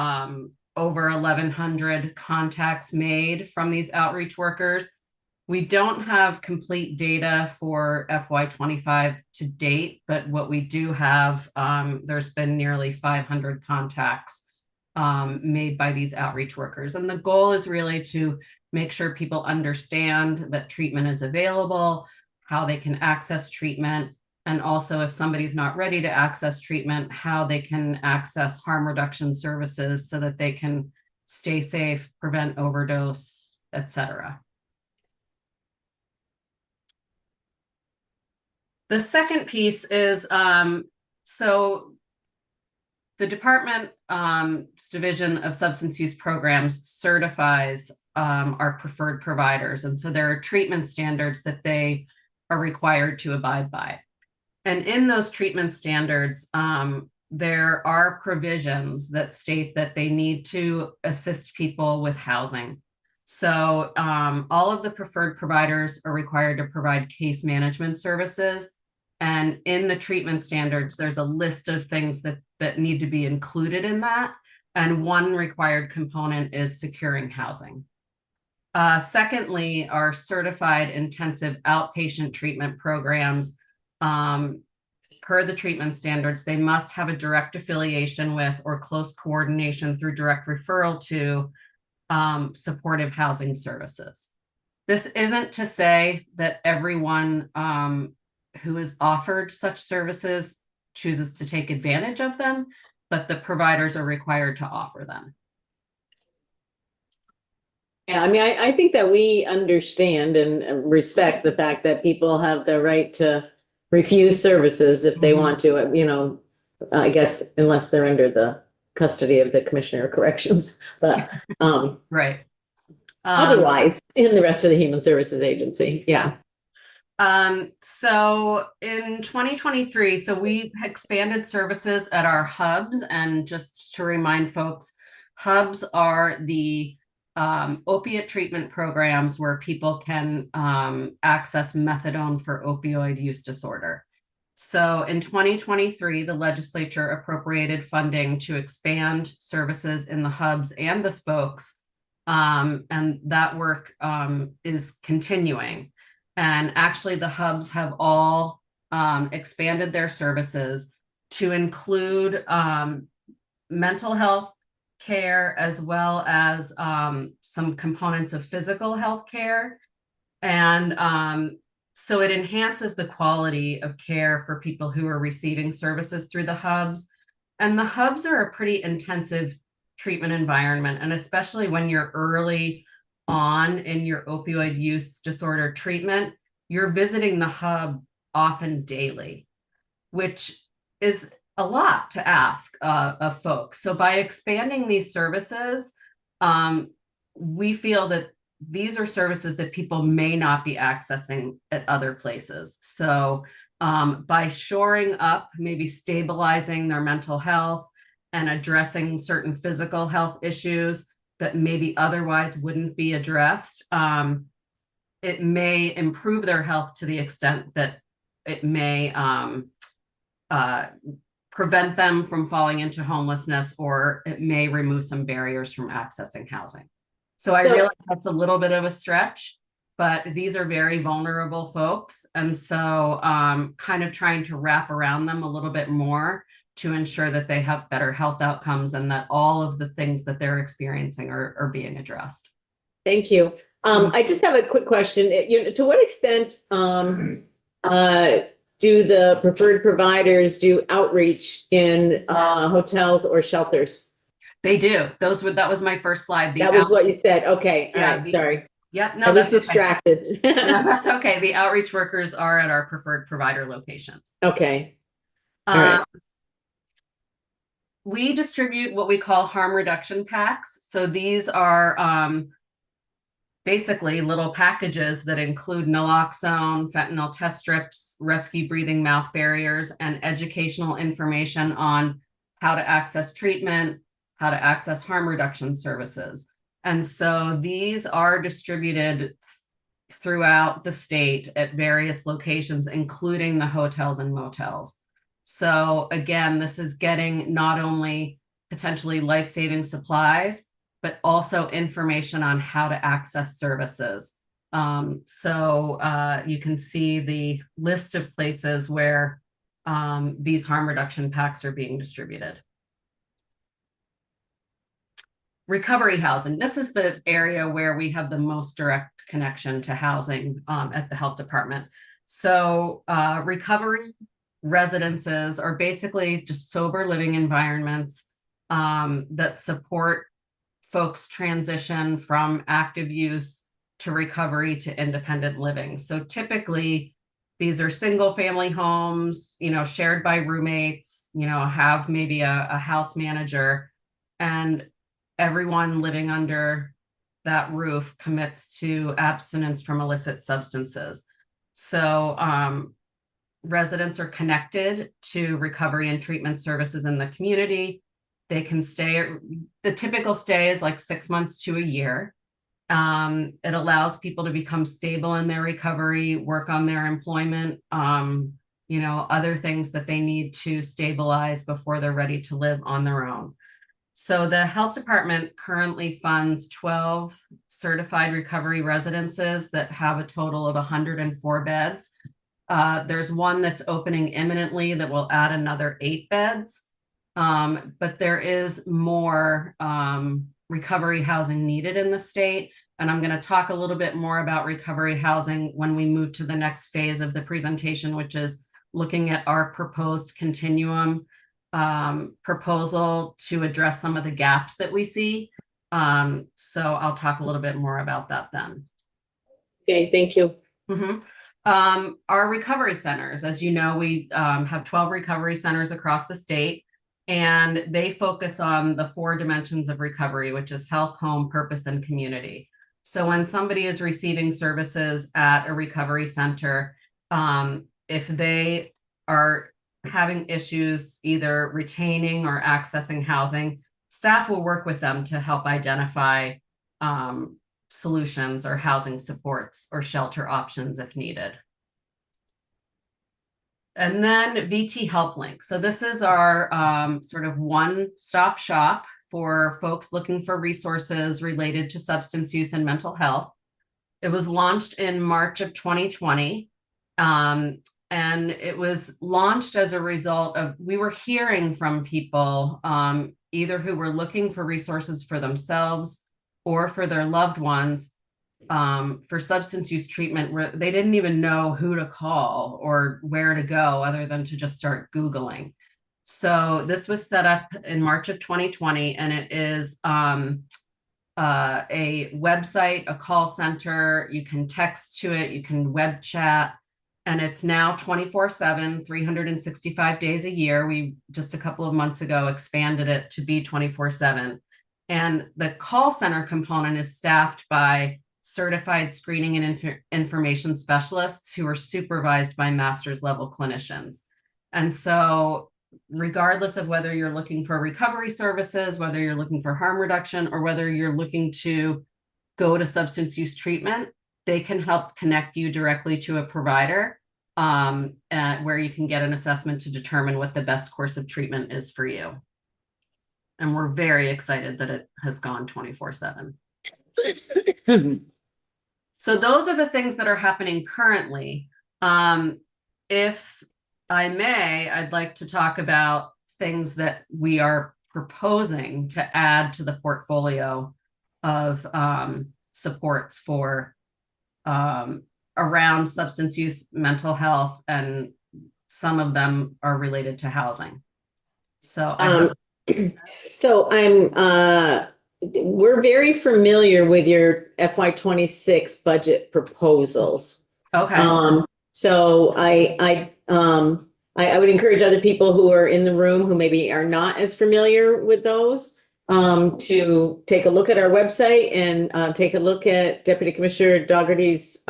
over 1,100 contacts made from these outreach workers. We don't have complete data for FY25 to date, but what we do have, there's been nearly 500 contacts made by these outreach workers. And the goal is really to make sure people understand that treatment is available, how they can access treatment, and also if somebody's not ready to access treatment, how they can access harm reduction services so that they can stay safe, prevent overdose, etc. The second piece is, so the department's Division of Substance Use Programs certifies our preferred providers. And so there are treatment standards that they are required to abide by. And in those treatment standards, there are provisions that state that they need to assist people with housing. So all of the preferred providers are required to provide case management services. And in the treatment standards, there's a list of things that need to be included in that. And one required component is securing housing. Secondly, our certified intensive outpatient treatment programs, per the treatment standards, they must have a direct affiliation with or close coordination through direct referral to supportive housing services. This isn't to say that everyone who is offered such services chooses to take advantage of them, but the providers are required to offer them. Yeah, I mean, I think that we understand and respect the fact that people have the right to refuse services if they want to, you know, I guess unless they're under the custody of the Commissioner of Corrections, but Right. Otherwise, in the rest of the Human Services Agency, yeah. So in 2023, so we expanded services at our hubs, and just to remind folks, hubs are the opiate treatment programs where people can access methadone for opioid use disorder. So in 2023, the legislature appropriated funding to expand services in the hubs and the spokes. And that work is continuing. And actually the hubs have all expanded their services to include mental health care, as well as some components of physical health care. And so it enhances the quality of care for people who are receiving services through the hubs. And the hubs are a pretty intensive treatment environment, and especially when you're early on in your opioid use disorder treatment, you're visiting the hub often daily, which is a lot to ask of folks. So by expanding these services, we feel that these are services that people may not be accessing at other places. So by shoring up, maybe stabilizing their mental health and addressing certain physical health issues that maybe otherwise wouldn't be addressed, it may improve their health to the extent that it may prevent them from falling into homelessness, or it may remove some barriers from accessing housing. So I realize that's a little bit of a stretch, but these are very vulnerable folks. And so kind of trying to wrap around them a little bit more to ensure that they have better health outcomes and that all of the things that they're experiencing are being addressed. Thank you. I just have a quick question. To what extent do the preferred providers do outreach in hotels or shelters? They do. That was my first slide. That was what you said. Okay. Yeah, Right. Sorry. Yep. No, I was that's okay. distracted. No, that's okay. The outreach workers are at our preferred provider locations. Okay. All right. We distribute what we call harm reduction packs. So these are basically little packages that include naloxone, fentanyl test strips, rescue breathing mouth barriers, and educational information on how to access treatment, how to access harm reduction services. And so these are distributed throughout the state at various locations, including the hotels and motels. So again, this is getting not only potentially life-saving supplies, but also information on how to access services. So you can see the list of places where these harm reduction packs are being distributed. Recovery housing. This is the area where we have the most direct connection to housing at the health department. So recovery residences are basically just sober living environments that support folks transition from active use to recovery to independent living. So typically these are single family homes, shared by roommates, have maybe a house manager, and everyone living under that roof commits to abstinence from illicit substances. So residents are connected to recovery and treatment services in the community. They can stay, the typical stay is like 6 months to a year. It allows people to become stable in their recovery, work on their employment, other things that they need to stabilize before they're ready to live on their own. So the health department currently funds 12 certified recovery residences that have a total of 104 beds. There's one that's opening imminently that will add another 8 beds. But there is more recovery housing needed in the state. And I'm going to talk a little bit more about recovery housing when we move to the next phase of the presentation, which is looking at our proposed continuum proposal to address some of the gaps that we see. So I'll talk a little bit more about that then. Okay, thank you. Our recovery centers, as you know, we have 12 recovery centers across the state, and they focus on the 4 dimensions of recovery, which is health, home, purpose, and community. So when somebody is receiving services at a recovery center, if they are having issues either retaining or accessing housing, staff will work with them to help identify solutions or housing supports or shelter options if needed. And then VT HelpLink. So this is our sort of one-stop shop for folks looking for resources related to substance use and mental health. It was launched in March of 2020. And it was launched as a result of, we were hearing from people either who were looking for resources for themselves or for their loved ones for substance use treatment. They didn't even know who to call or where to go other than to just start Googling. So this was set up in March of 2020, and it is a website, a call center. You can text to it, you can web chat. And it's now 24/7, 365 days a year. We just a couple of months ago expanded it to be 24/7. And the call center component is staffed by certified screening and information specialists who are supervised by master's level clinicians. And so regardless of whether you're looking for recovery services, whether you're looking for harm reduction, or whether you're looking to go to substance use treatment, they can help connect you directly to a provider where you can get an assessment to determine what the best course of treatment is for you. And we're very excited that it has gone 24/7. So those are the things that are happening currently. If I may, I'd like to talk about things that we are proposing to add to the portfolio of supports for around substance use, mental health, and some of them are related to housing. So we're very familiar with your FY26 budget proposals. Okay. So I would encourage other people who are in the room who maybe are not as familiar with those to take a look at our website and take a look at Deputy Commissioner Dougherty's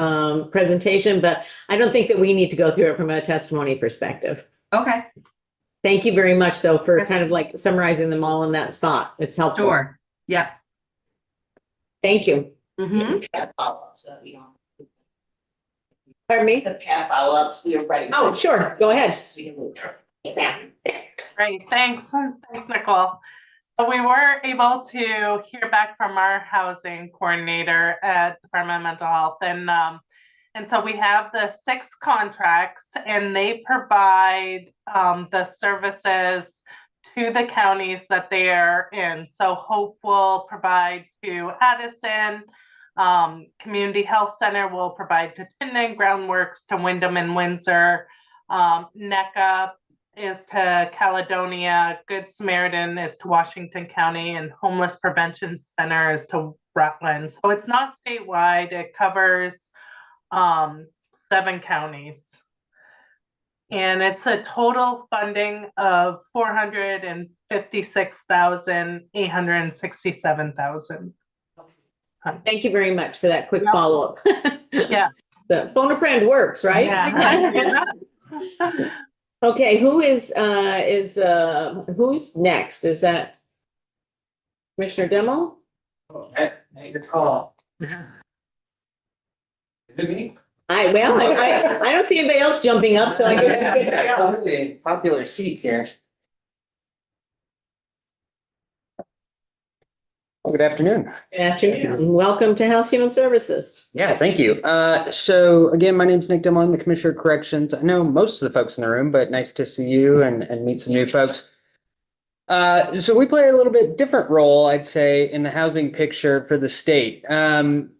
presentation, but I don't think that we need to go through it from a testimony perspective. Okay. Thank you very much, though, for kind of like summarizing them all in that spot. It's helpful. Sure. Yep. Thank you. Pardon me? The path follow-ups, we are ready. Oh, sure. Go ahead. Great, thanks. Thanks, Nicole. So we were able to hear back from our housing coordinator at Department of Mental Health, and so we have the 6 contracts, and they provide the services to the counties that they are in. So Hope will provide to Addison, Community Health Center will provide to Chittenden, Groundworks to Windham and Windsor, NECA is to Caledonia, Good Samaritan is to Washington County, and Homeless Prevention Center is to Rutland. So it's not statewide, it covers 7 counties. And it's a total funding of $456,867,000. Thank you very much for that quick follow-up. Yes. The phone a friend works, right? Yeah. Okay, who's next? Is that Commissioner Demo? Good call. Is it me? I don't see anybody else jumping up, so I guess. Popular seat here. Well, good afternoon. Good afternoon. Welcome to House Human Services. Yeah, thank you. So again, my name's Nick Dillon, the Commissioner of Corrections. I know most of the folks in the room, but nice to see you and meet some new folks. So we play a little bit different role, I'd say, in the housing picture for the state.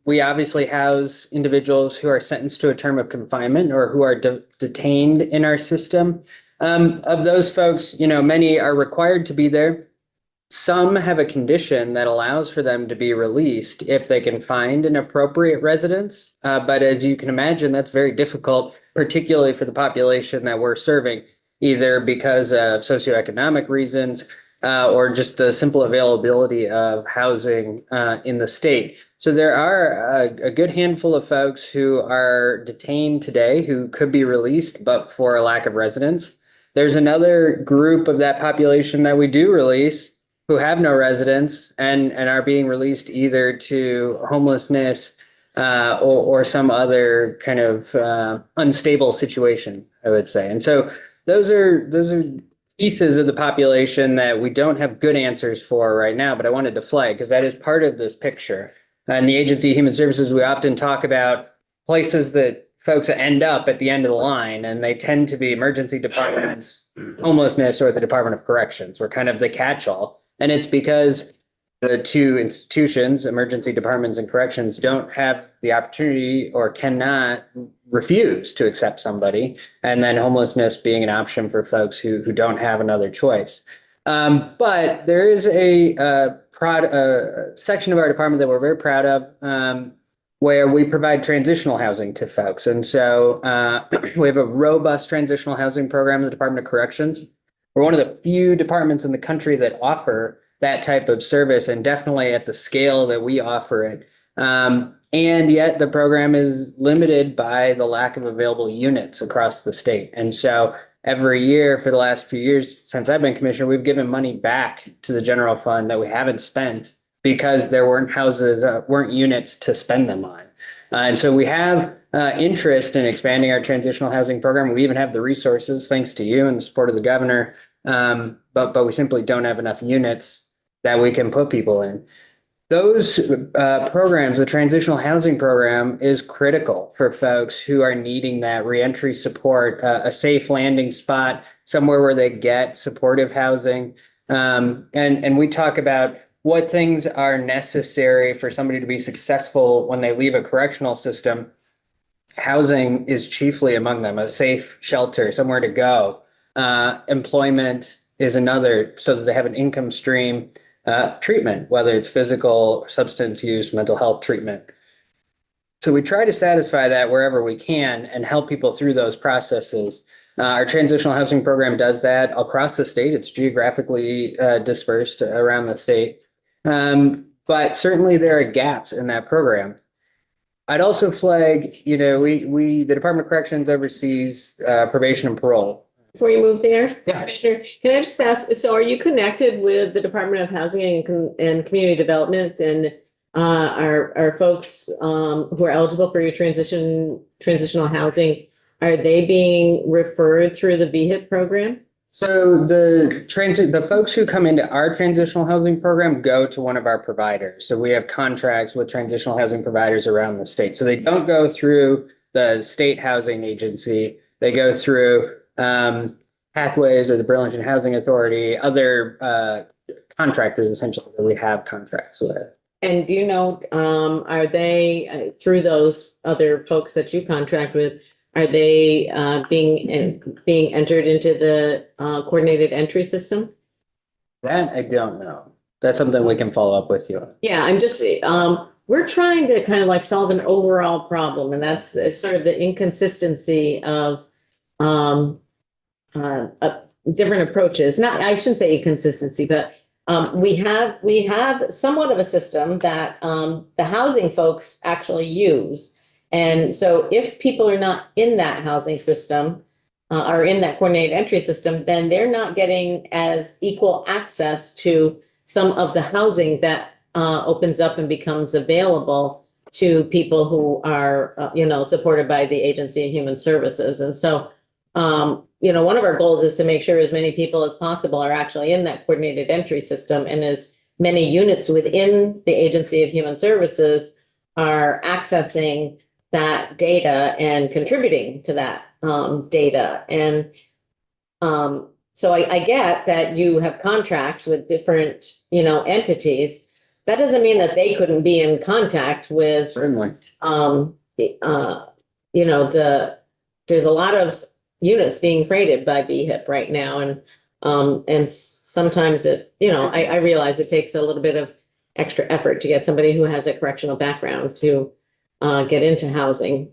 We obviously house individuals who are sentenced to a term of confinement or who are detained in our system. Of those folks, many are required to be there. Some have a condition that allows for them to be released if they can find an appropriate residence. But as you can imagine, that's very difficult, particularly for the population that we're serving, either because of socioeconomic reasons or just the simple availability of housing in the state. So there are a good handful of folks who are detained today who could be released, but for a lack of residence. There's another group of that population that we do release who have no residence and are being released either to homelessness or some other kind of unstable situation, I would say. And so those are pieces of the population that we don't have good answers for right now, but I wanted to flag because that is part of this picture. In the Agency of Human Services, we often talk about places that folks end up at the end of the line, and they tend to be emergency departments, homelessness, or the Department of Corrections. We're kind of the catch-all. And it's because the two institutions, emergency departments and corrections, don't have the opportunity or cannot refuse to accept somebody. And then homelessness being an option for folks who don't have another choice. But there is a section of our department that we're very proud of, where we provide transitional housing to folks. And so we have a robust transitional housing program in the Department of Corrections. We're one of the few departments in the country that offer that type of service, and definitely at the scale that we offer it. And yet the program is limited by the lack of available units across the state. And so every year for the last few years since I've been commissioner, we've given money back to the general fund that we haven't spent because there weren't units to spend them on. And so we have interest in expanding our transitional housing program. We even have the resources, thanks to you and the support of the governor, but we simply don't have enough units that we can put people in. Those programs, the transitional housing program, is critical for folks who are needing that reentry support, a safe landing spot, somewhere where they get supportive housing. And we talk about what things are necessary for somebody to be successful when they leave a correctional system. Housing is chiefly among them, a safe shelter, somewhere to go. Employment is another, so that they have an income stream. Treatment, whether it's physical, substance use, mental health treatment. So we try to satisfy that wherever we can and help people through those processes. Our transitional housing program does that across the state. It's geographically dispersed around the state. But certainly there are gaps in that program. I'd also flag, the Department of Corrections oversees probation and parole. Before you move there, Yeah. Commissioner, can I just ask, so are you connected with the Department of Housing and Community Development, and are folks who are eligible for your transitional housing, are they being referred through the VHIP program? So the folks who come into our transitional housing program go to one of our providers. So we have contracts with transitional housing providers around the state. So they don't go through the state housing agency. They go through Pathways or the Burlington Housing Authority, other contractors essentially that we have contracts with. And do you know, are they through those other folks that you contract with, are they being entered into the coordinated entry system? That I don't know. That's something we can follow up with you on. Yeah, I'm just we're trying to kind of like solve an overall problem, and that's sort of the inconsistency of different approaches. I shouldn't say inconsistency, but we have somewhat of a system that the housing folks actually use. And so if people are not in that housing system or in that coordinated entry system, then they're not getting as equal access to some of the housing that opens up and becomes available to people who are, supported by the Agency of Human Services. And so, one of our goals is to make sure as many people as possible are actually in that coordinated entry system, and as many units within the Agency of Human Services are accessing that data and contributing to that data. And so I get that you have contracts with different, entities. That doesn't mean that they couldn't be in contact with, Certainly. there's a lot of units being created by BHIP right now. And sometimes I realize it takes a little bit of extra effort to get somebody who has a correctional background to get into housing.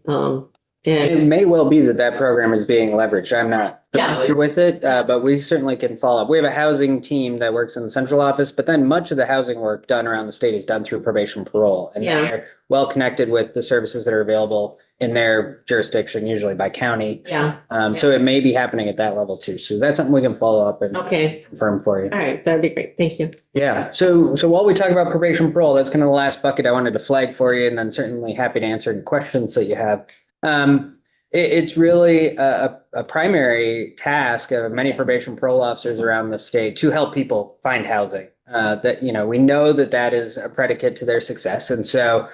It may well be that program is being leveraged. I'm not familiar with it, but we certainly can follow up. We have a housing team that works in the central office, but then much of the housing work done around the state is done through probation parole. And they're well connected with the services that are available in their jurisdiction, usually by county. So it may be happening at that level too. So that's something we can follow up and confirm for you. All right, that'd be great. Thank you. Yeah. So while we talk about probation parole, that's kind of the last bucket I wanted to flag for you, and then certainly happy to answer any questions that you have. It's really a primary task of many probation parole officers around the state to help people find housing. We know that is a predicate to their success. And so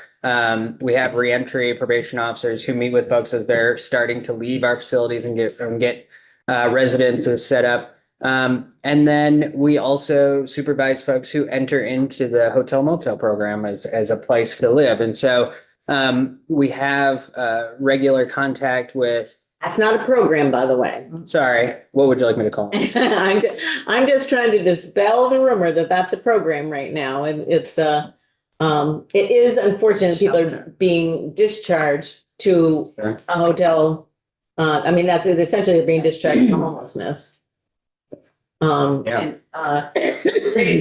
we have reentry probation officers who meet with folks as they're starting to leave our facilities and get residences set up. And then we also supervise folks who enter into the hotel motel program as a place to live. And so we have regular contact with. That's not a program, by the way. Sorry, what would you like me to call it? I'm just trying to dispel the rumor that that's a program right now, and it is unfortunate people are being discharged to a hotel. That's essentially they're being discharged from homelessness. Maybe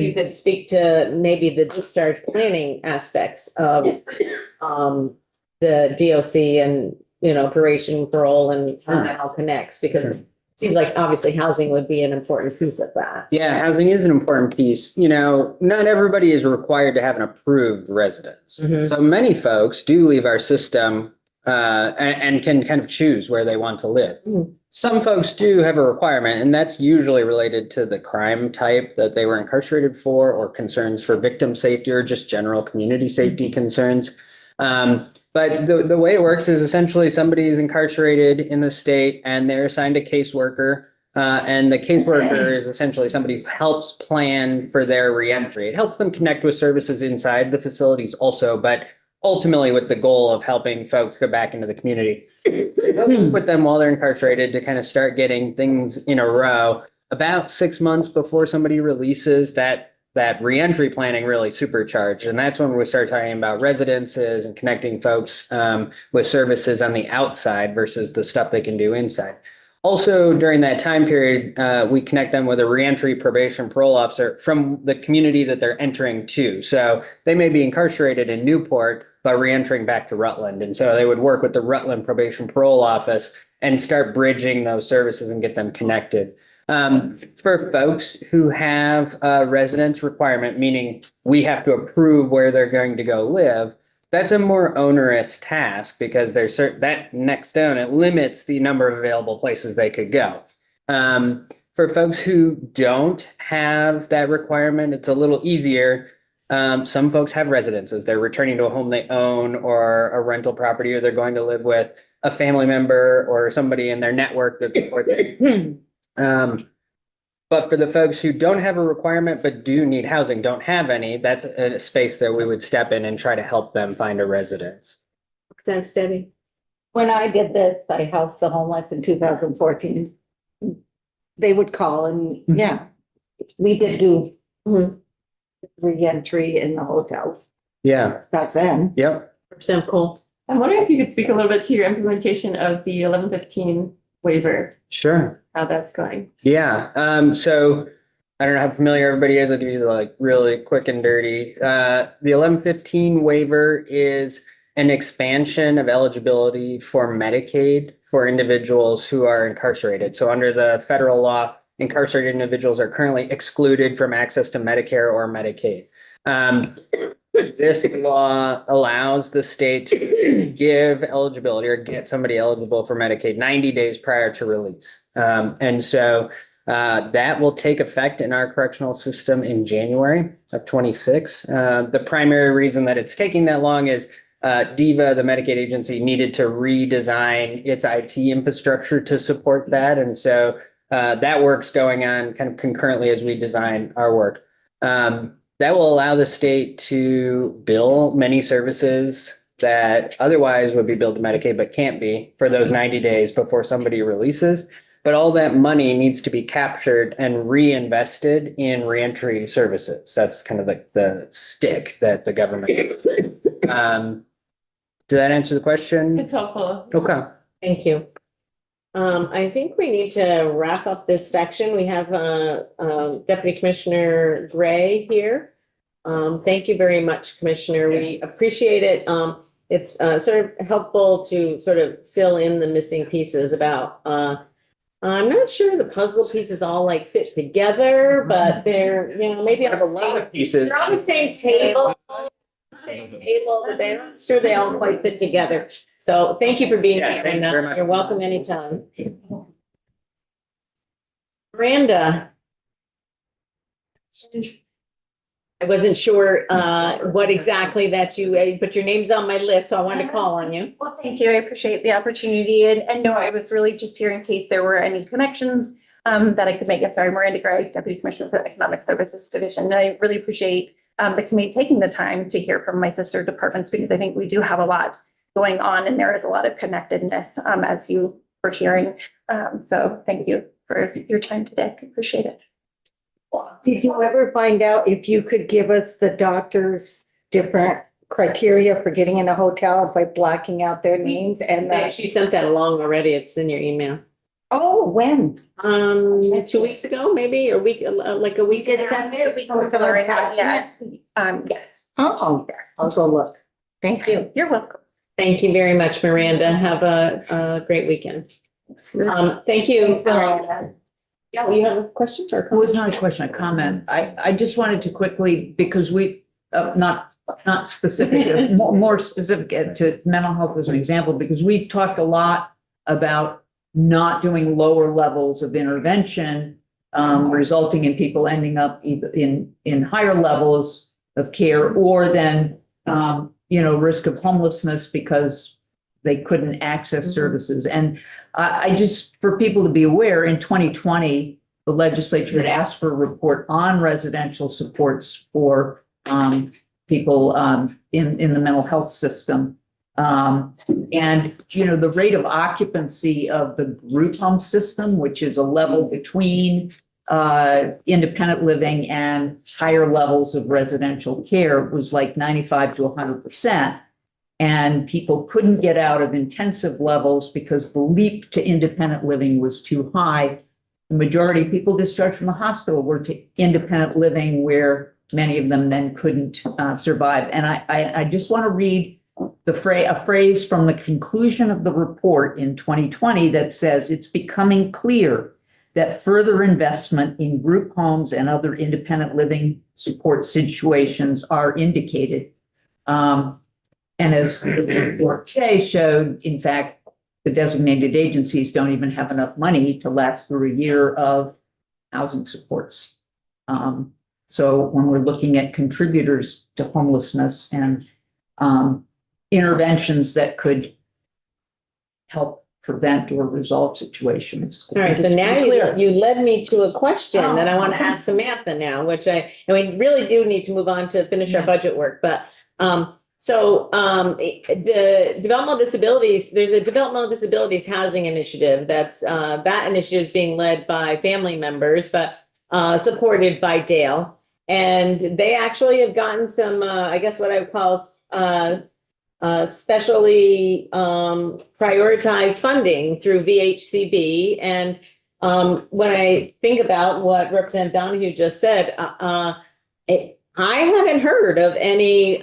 you could speak to maybe the discharge planning aspects of the DOC and probation parole and how that all connects, because it seems like obviously housing would be an important piece of that. Yeah, housing is an important piece. Not everybody is required to have an approved residence. So many folks do leave our system and can kind of choose where they want to live. Some folks do have a requirement, and that's usually related to the crime type that they were incarcerated for, or concerns for victim safety, or just general community safety concerns. But the way it works is essentially somebody is incarcerated in the state and they're assigned a caseworker. And the caseworker is essentially somebody who helps plan for their reentry. It helps them connect with services inside the facilities also, but ultimately with the goal of helping folks go back into the community. With them while they're incarcerated to kind of start getting things in a row. About 6 months before somebody releases, that reentry planning really supercharged. And that's when we start talking about residences and connecting folks with services on the outside versus the stuff they can do inside. Also, during that time period, we connect them with a reentry probation parole officer from the community that they're entering to. So they may be incarcerated in Newport, but reentering back to Rutland. And so they would work with the Rutland Probation Parole Office and start bridging those services and get them connected. For folks who have a residence requirement, meaning we have to approve where they're going to go live, that's a more onerous task because there's that next down, it limits the number of available places they could go. For folks who don't have that requirement, it's a little easier. Some folks have residences. They're returning to a home they own or a rental property, or they're going to live with a family member or somebody in their network that supports them. But for the folks who don't have a requirement but do need housing, don't have any, that's a space that we would step in and try to help them find a residence. Thanks, Debbie. When I did this, I housed the homeless in 2014. They would call and we did do re-entry in the hotels Yeah. back then. Yep. Representative Cole. I'm wondering if you could speak a little bit to your implementation of the 1115 waiver, Sure. how that's going. Yeah. So I don't know how familiar everybody is. I'll give you the really quick and dirty. The 1115 waiver is an expansion of eligibility for Medicaid for individuals who are incarcerated. So under the federal law, incarcerated individuals are currently excluded from access to Medicare or Medicaid. This law allows the state to give eligibility or get somebody eligible for Medicaid 90 days prior to release. And so that will take effect in our correctional system in January of 26. The primary reason that it's taking that long is DEVA, the Medicaid agency, needed to redesign its IT infrastructure to support that. And so that work's going on kind of concurrently as we design our work. That will allow the state to bill many services that otherwise would be billed to Medicaid but can't be for those 90 days before somebody releases. But all that money needs to be captured and reinvested in reentry services. That's kind of like the stick that the government. Did that answer the question? It's helpful. Okay. Thank you. I think we need to wrap up this section. We have Deputy Commissioner Gray here. Thank you very much, Commissioner. We appreciate it. It's sort of helpful to sort of fill in the missing pieces about, I'm not sure the puzzle pieces all like fit together, but they're, you know, maybe on the same, Pieces. they're on the same table. But they're not sure they all quite fit together. So thank you for being Yeah, here. thank you And, very much. you're welcome anytime. Miranda. I wasn't sure what exactly that you, but your name's on my list, so I wanted to call on you. Well, thank you. I appreciate the opportunity and no, I was really just here in case there were any connections that I could make. I'm sorry, Miranda Gray, Deputy Commissioner for the Economic Services Division. I really appreciate the committee taking the time to hear from my sister departments because I think we do have a lot going on and there is a lot of connectedness as you were hearing. So thank you for your time today. I appreciate it. Did you ever find out if you could give us the doctor's different criteria for getting in a hotel by blacking out their names and Yeah, she sent that along already. It's in your email. Oh, when? 2 weeks ago, maybe, or week, like a week. Did send it? Yes. Yes. Oh, I'll go look. Thank you. You're welcome. Thank you very much, Miranda. Have a great weekend. Thank you. Thanks, Miranda. Yeah, you have a question or? It was not a question, a comment. I just wanted to quickly, because we, not specific, more specific to mental health as an example, because we've talked a lot about not doing lower levels of intervention, resulting in people ending up either in higher levels of care or then, risk of homelessness because they couldn't access services. And I just, for people to be aware, in 2020, the legislature had asked for a report on residential supports for people in the mental health system. And, the rate of occupancy of the group home system, which is a level between independent living and higher levels of residential care, was like 95 to 100%. And people couldn't get out of intensive levels because the leap to independent living was too high. The majority of people discharged from the hospital were to independent living, where many of them then couldn't survive. And I just want to read a phrase from the conclusion of the report in 2020 that says, it's becoming clear that further investment in group homes and other independent living support situations are indicated. And as the report today showed, in fact, the designated agencies don't even have enough money to last through a year of housing supports. So when we're looking at contributors to homelessness and interventions that could help prevent or resolve situations. All right, so now you led me to a question that I want to ask Samantha now, and we really do need to move on to finish our budget work, but the developmental disabilities, there's a developmental disabilities housing initiative that initiative is being led by family members, but supported by Dale. And they actually have gotten some, I guess what I would call specially prioritized funding through VHCB. And when I think about what Representative Donahue just said, I haven't heard of any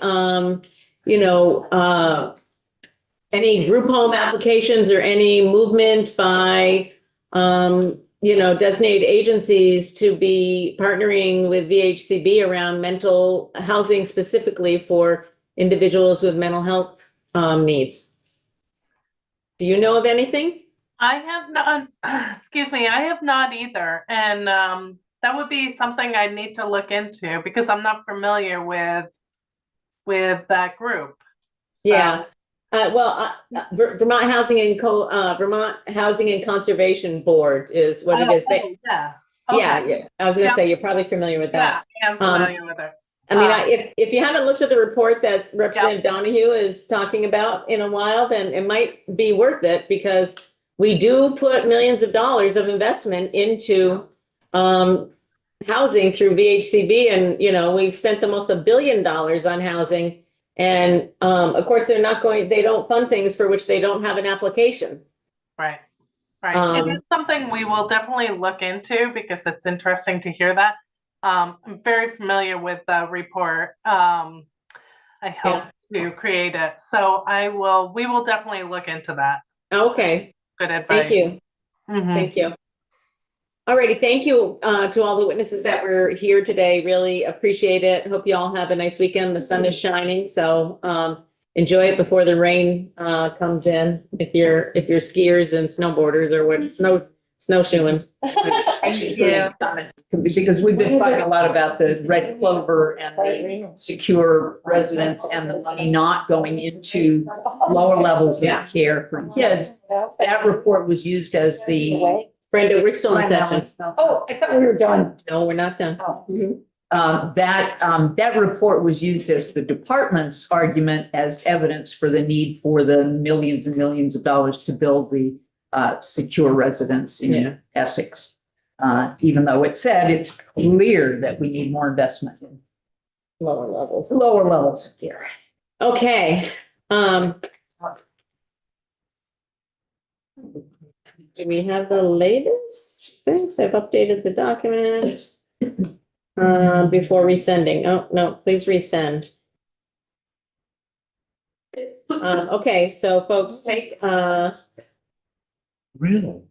any group home applications or any movement by designated agencies to be partnering with VHCB around mental housing specifically for individuals with mental health needs. Do you know of anything? I have not, excuse me, I have not either. And that would be something I'd need to look into because I'm not familiar with that group. So, Yeah. Vermont Vermont Housing and Conservation Board is what it is. Yeah. Yeah, Okay. yeah. I was gonna Yeah. say, you're probably familiar with Yeah, that. I am familiar with it. I mean, if you haven't looked at the report that Representative Yeah. Donahue is talking about in a while, then it might be worth it because we do put millions of dollars of investment into housing through VHCB, and we've spent almost $1 billion on housing. And of course, they don't fund things for which they don't have an application. Right. Right. It is something we will definitely look into because it's interesting to hear that. I'm very familiar with the report. I helped to create it. So we will definitely look into that. Okay. Good advice. Thank you. Mhm. Thank you. Alrighty, thank you to all the witnesses that were here today. Really appreciate it. Hope you all have a nice weekend. The sun is shining, so enjoy it before the rain comes in. If you're skiers and snowboarders or what snowshoeing. Yeah, because we've been talking a lot about the red clover and the secure residence and the money not going into lower levels of care for kids. That report was used as the Brenda, we're still in session. Oh, I thought we were done. No, we're not done. that report was used as the department's argument as evidence for the need for the millions and millions of dollars to build the secure residence in Essex. Even though it said it's clear that we need more investment in Lower levels. of care. Okay. Do we have the latest things? I've updated the document. Before resending. Oh, no, please resend. Okay, so folks, take, Really?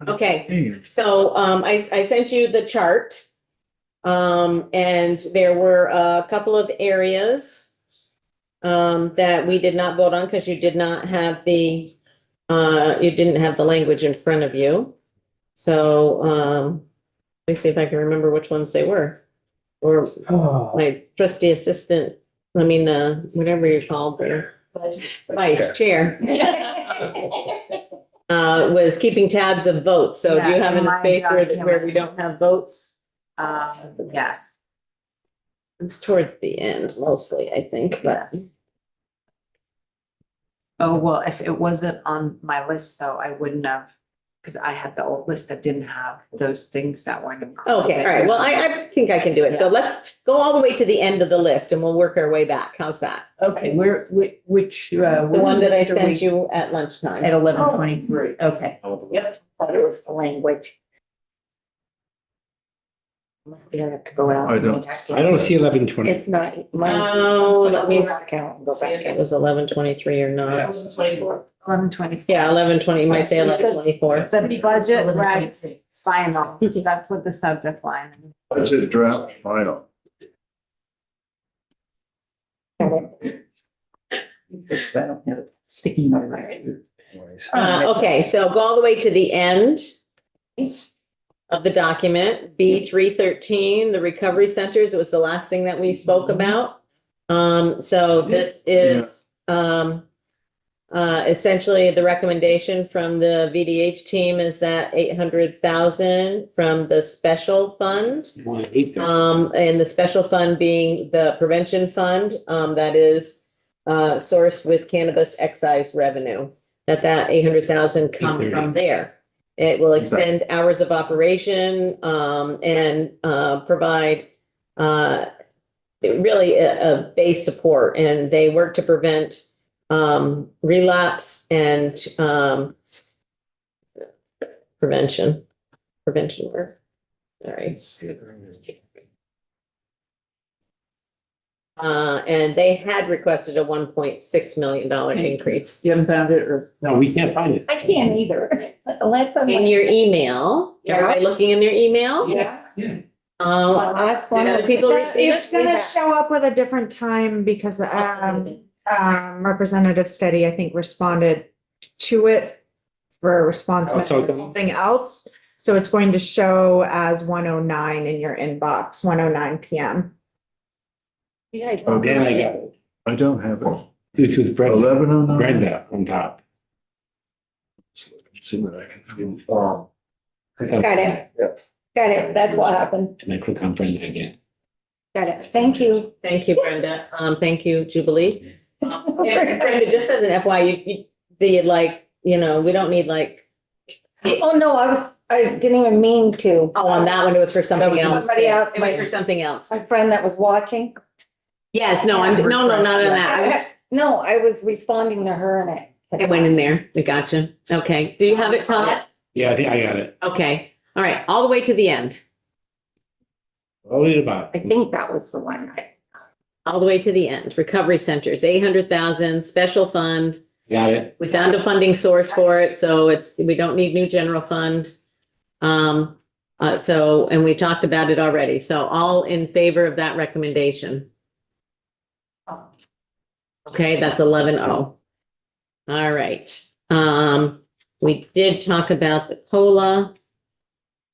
okay, so, I sent you the chart. And there were a couple of areas that we did not vote on because you did not have you didn't have the language in front of you. So, let me see if I can remember which ones they were. Or my trusty assistant, whatever you're called there, vice chair, was keeping tabs of votes. So do you have in a space where we don't have votes? Yes. It's towards the end mostly, I think, but. Oh, well, if it wasn't on my list, though, I wouldn't have, because I had the old list that didn't have those things that weren't included. Okay, all right. Well, I think I can do it. So let's go all the way to the end of the list and we'll work our way back. How's that? Okay, which The one that I sent you at lunchtime. at 11:23. Okay. Yep, thought it was the language. Must be, I have to go out. I don't- I don't see 11:20. It's not. Oh, let me Count and go see if back. it was 11:23 or not. 11:24. Yeah, 11:20, you might say 11:24. The budget regs final, that's what the subject line is. Budget draft final. Sticky note. Okay, so go all the way to the end of the document, B313, the recovery centers. It was the last thing that we spoke about. So this is essentially the recommendation from the VDH team is that 800,000 from the special fund. And the special fund being the prevention fund, that is sourced with cannabis excise revenue, that 800,000 come from there. It will extend hours of operation, and provide really a base support, and they work to prevent relapse and prevention work. All right. And they had requested a $1.6 million increase. You haven't found it or? No, we can't find it. I can't either, unless I'm. In your email, everybody looking in their email? Yeah. Last one. Did other people receive It's it? gonna show up with a different time because, Representative Steady, I think, responded to it for a response Oh, so message or it's- something else. So it's going to show as 1:09 in your inbox, 1:09 PM. Then I got it. I don't have it. It's with Brenda, 11:09. Brenda on top. Let's see what I can find. Got it. Got it. That's what happened. And I click on Brenda again. Got it. Thank you. Thank you, Brenda. Thank you, Jubilee. Yeah, Brenda, just as an FYI, we don't need Oh, no, I didn't even mean to. on that one, it was for something was else. somebody else. It was for something else. My friend that was watching. Yes, no, no, not on that. No, I was responding to her and It went in there. We gotcha. Okay. Do you have it, Todd? Yeah, I think I got it. Okay. All right. All the way to the end. I'll read about I it. think that was the one. All the way to the end. Recovery centers, 800,000, special fund. Got it. We found a funding source for it, so we don't need new general fund. And we talked about it already. So all in favor of that recommendation. Okay, that's 11-0. All right. We did talk about the COLA.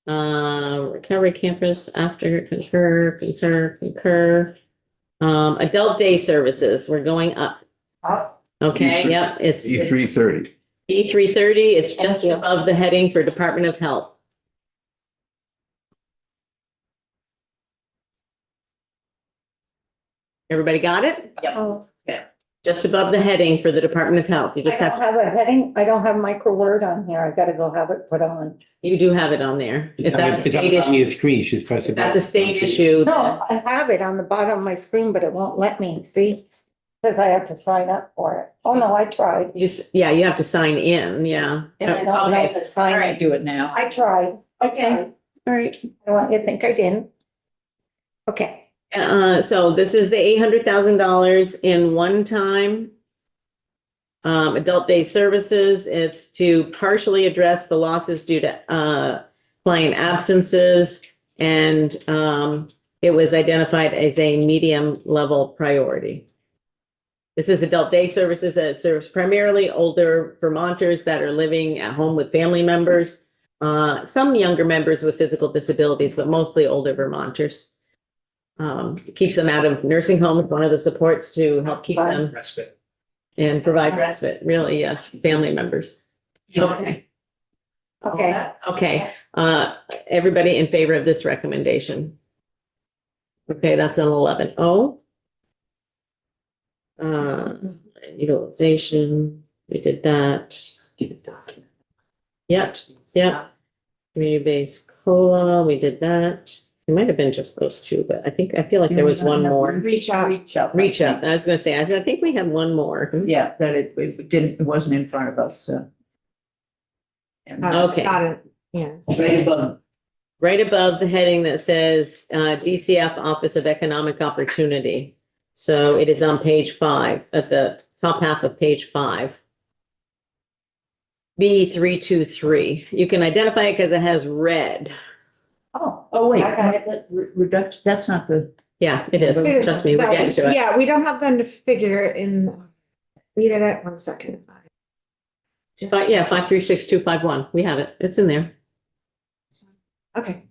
Recovery campus after concur. Adult day services, we're going up. Okay, yep, it's E330. E330, it's just above the heading for Department of Health. Everybody got it? Oh, Just above the heading for the Department of Health. You I just don't have, have a heading. I don't have micro word on here. I gotta go have it put on. you do have it on there. If that's a It's up state on issue, your screen. She's pressing. if that's a state issue. No, I have it on the bottom of my screen, but it won't let me, see? Says I have to sign up for it. Oh, no, I tried. You have to sign in, yeah. And I don't know Okay. the sign. All right, do it now. I tried. Okay, all right. I want you to think I didn't. Okay. So this is the $800,000 in one-time adult day services. It's to partially address the losses due to client absences, and it was identified as a medium level priority. This is adult day services that serves primarily older Vermonters that are living at home with family members, some younger members with physical disabilities, but mostly older Vermonters. Keeps them out of nursing homes, one of the supports to help keep them Respite. and provide respite, really, yes, family members. Okay, Okay. okay, everybody in favor of this recommendation? Okay, that's an 11-0. Utilization, we did that. Yep, yep. Community-based COLA, we did that. It might have been just those two, but I feel like there was one more. Reach out. Reach up. I was gonna say, I think we had one more. Yeah, that it wasn't in front of us, so. And Okay. right above, Right above the heading that says DCF Office of Economic Opportunity. So it is on page 5, at the top half of page 5. B323. You can identify it because it has red. oh, wait, I got it. reduction, that's not the, Yeah, it is. Trust me, we're getting to it. Yeah, we don't have them to figure in, read it at 1 second. But yeah, 536251. We have it. It's in there. Okay,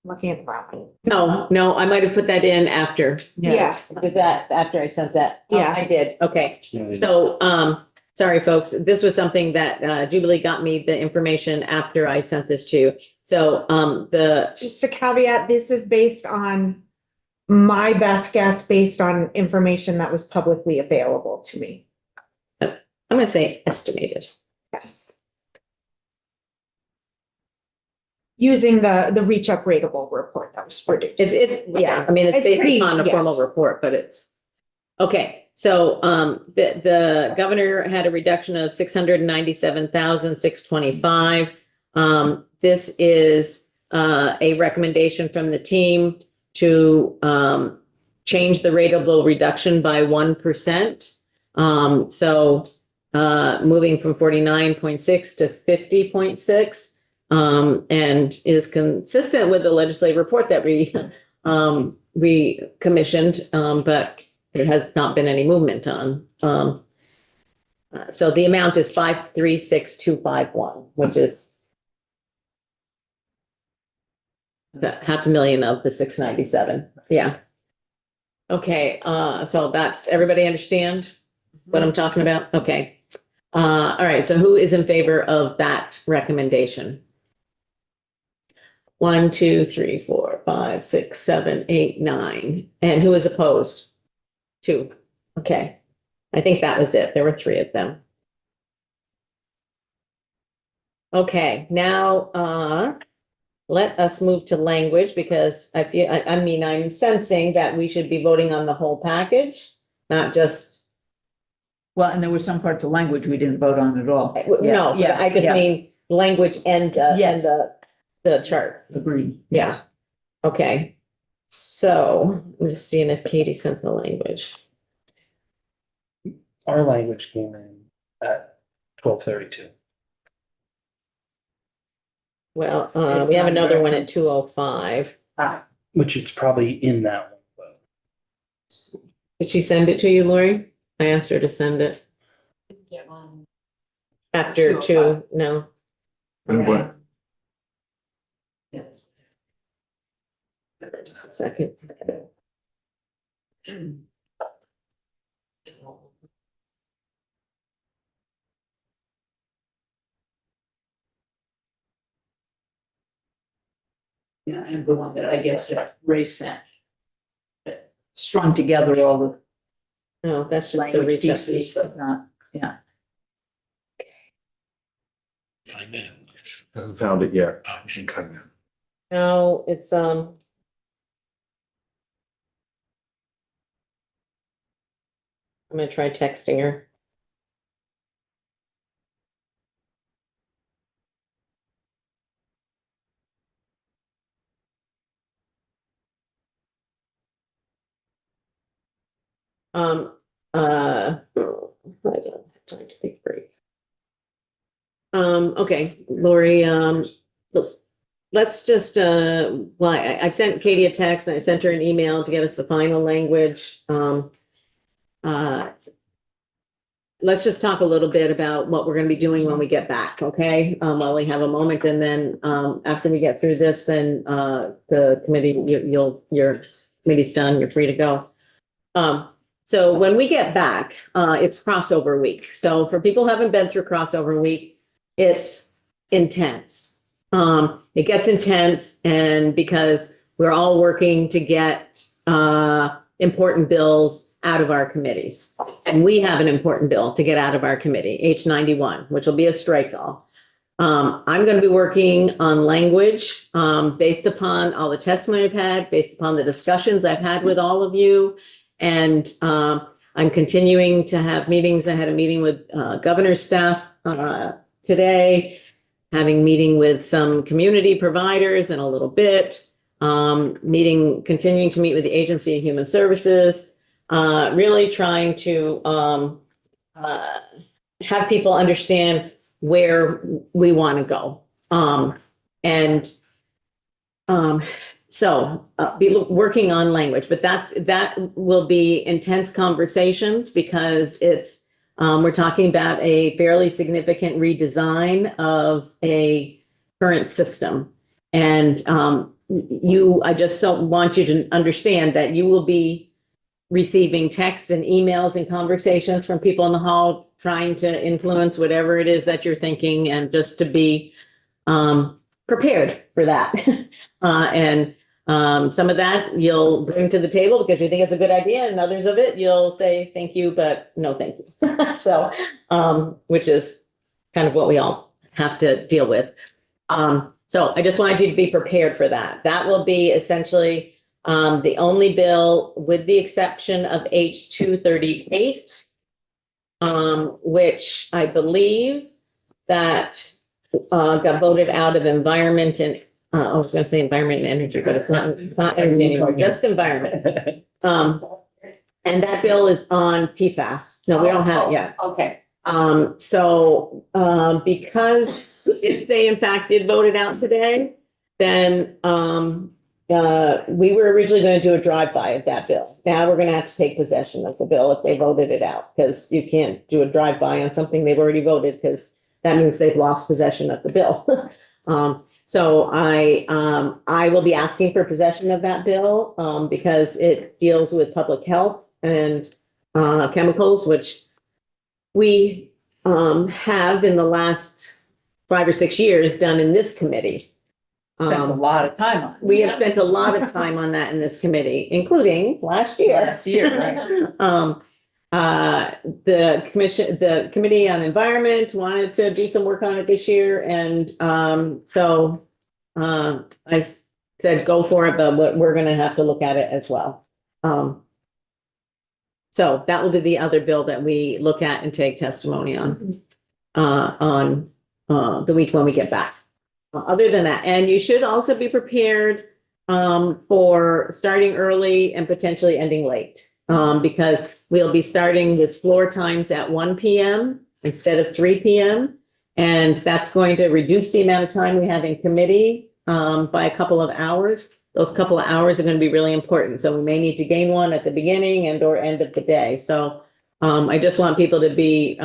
looking at the wrong No, I might have put that in after. Yeah. Was that after I sent that? Oh, Yeah. I did. Okay. So, sorry, folks, this was something that Jubilee got me the information after I sent this to you. So, Just a caveat, this is based on my best guess, based on information that was publicly available to me. I'm gonna say estimated. Yes. Using the Reach Up Rateable report that was produced. Yeah, I mean, it's based pretty- upon a yeah. formal report, but it's, okay. So, the governor had a reduction of 697,625. This is, a recommendation from the team to, change the ratable reduction by 1%. Moving from 49.6 to 50.6, and is consistent with the legislative report that we commissioned, but there has not been any movement on. So the amount is 536,251, which is the $500,000 of the 697. Yeah. Okay, so that's, everybody understand what I'm talking about? Okay. All right, so who is in favor of that recommendation? 1, 2, 3, 4, 5, 6, 7, 8, 9. And who is opposed? 2. Okay. I think that was it. There were 3 of them. Okay, now let us move to language, because I'm sensing that we should be voting on the whole package, not just. Well, and there were some parts of language we didn't vote on at all. No, Yeah, I just yeah. mean language and Yes. the chart. Agreed. Yeah. Okay. So I'm just seeing if Katie sent the language. Our language came in at 12:32. Well, It's we have on another the- one at 2:05. Which it's probably in that one. Did she send it to you, Lori? I asked her to send it Get one. after 2. No. And what? Yes. Just a second. Yeah, and the one that I guess that Ray sent. That strung together all the No, that's just the language reach up pieces, piece. but not, yeah. Haven't found it yet. Okay. No, it's I'm gonna try texting her. I don't have time to take a break. Okay, Lori, let's just, well, I sent Katie a text and I sent her an email to get us the final language. Let's just talk a little bit about what we're gonna be doing when we get back, okay? While we have a moment, and then, after we get through this, then, the committee, your committee's done, you're free to go. So when we get back, it's crossover week. So for people who haven't been through crossover week, it's intense. It gets intense, and because we're all working to get important bills out of our committees. And we have an important bill to get out of our committee, H91, which will be a strike all. I'm going to be working on language based upon all the testimony I've had, based upon the discussions I've had with all of you. And I'm continuing to have meetings. I had a meeting with governor's staff today, having meeting with some community providers in a little bit, continuing to meet with the Agency of Human Services, really trying to have people understand where we want to go. So be working on language, but that will be intense conversations, because it's we're talking about a fairly significant redesign of a current system. And I just don't want you to understand that you will be receiving texts and emails and conversations from people in the hall trying to influence whatever it is that you're thinking, and just to be prepared for that. And some of that you'll bring to the table because you think it's a good idea, and others of it you'll say thank you, but no thank you. So, which is kind of what we all have to deal with. So I just wanted you to be prepared for that. That will be essentially the only bill, with the exception of H238, which I believe that got voted out of environment and I was gonna say environment and energy, but it's not energy anymore, just environment. And that bill is on PFAS. No, we don't have it yet. Okay. Because if they in fact did vote it out today, then, we were originally going to do a drive-by of that bill. Now we're going to have to take possession of the bill if they voted it out, because you can't do a drive-by on something they've already voted, because that means they've lost possession of the bill. So I will be asking for possession of that bill, because it deals with public health and, chemicals, which we, have in the last 5 or 6 years done in this committee. Spent a lot of time on it. We have spent a lot of time on that in this committee, including last year. Last year, right. The Committee on Environment wanted to do some work on it this year, and so I said, go for it, but we're gonna have to look at it as well. So that will be the other bill that we look at and take testimony on the week when we get back. Other than that, and you should also be prepared for starting early and potentially ending late. Because we'll be starting with floor times at 1 p.m. instead of 3 p.m. And that's going to reduce the amount of time we have in committee by a couple of hours. Those couple of hours are going to be really important. So we may need to gain one at the beginning and or end of the day. So I just want people to be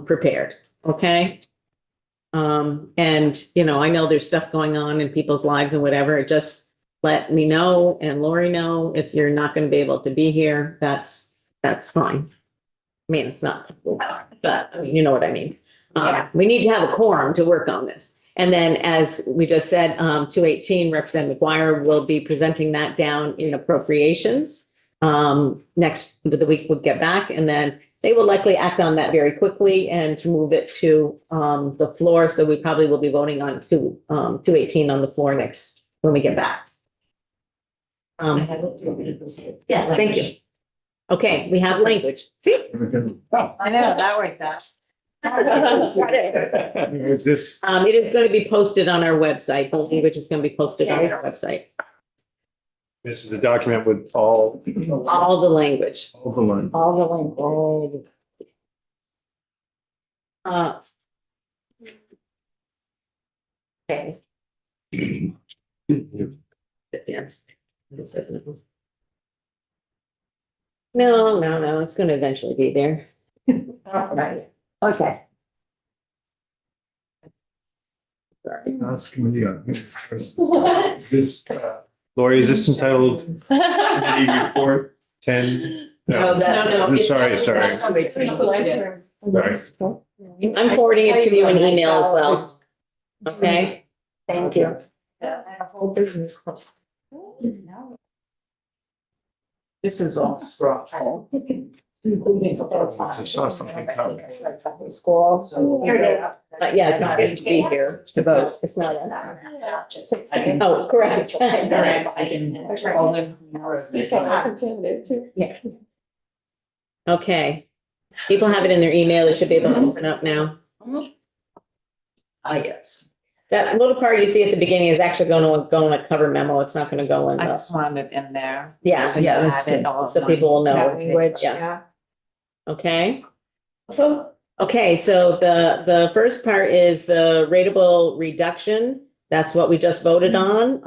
prepared, okay? And, you know, I know there's stuff going on in people's lives and whatever. Just let me know and Lori know if you're not going to be able to be here. That's fine. I mean, it's not, but I mean, you know what I mean. We need to have a quorum to work on this. And then, as we just said, 218, Representative McGuire will be presenting that down in appropriations. Next, the week we'll get back, and then they will likely act on that very quickly and to move it to the floor. So we probably will be voting on 218 on the floor next when we get back. Yes, thank you. Okay, we have language. See? I know, that worked out. Is this, It is going to be posted on our website. The language is going to be posted on our website. this is a document with all All the language. the line. All the language. Okay. Yes. No, it's going to eventually be there. All right. Okay. Sorry. That's committee on. This, Lori, is this entitled committee report 10? No, Sorry. Sorry. I'm forwarding it to you in email as well. Okay? Thank you. Whole business. This is all. I saw something coming. School. Here it is. But yeah, it's not good to be here to vote. It's not. Oh, correct. Yeah. Okay. People have it in their email. They should be able to open up now. I guess. That little part you see at the beginning is actually going to go in a cover memo. It's not going to go in. I the- just wanted it in there. Yeah, So you yeah, have it all so in people will know. Language, Yeah. yeah. Okay. Okay, so the first part is the rateable reduction. That's what we just voted on.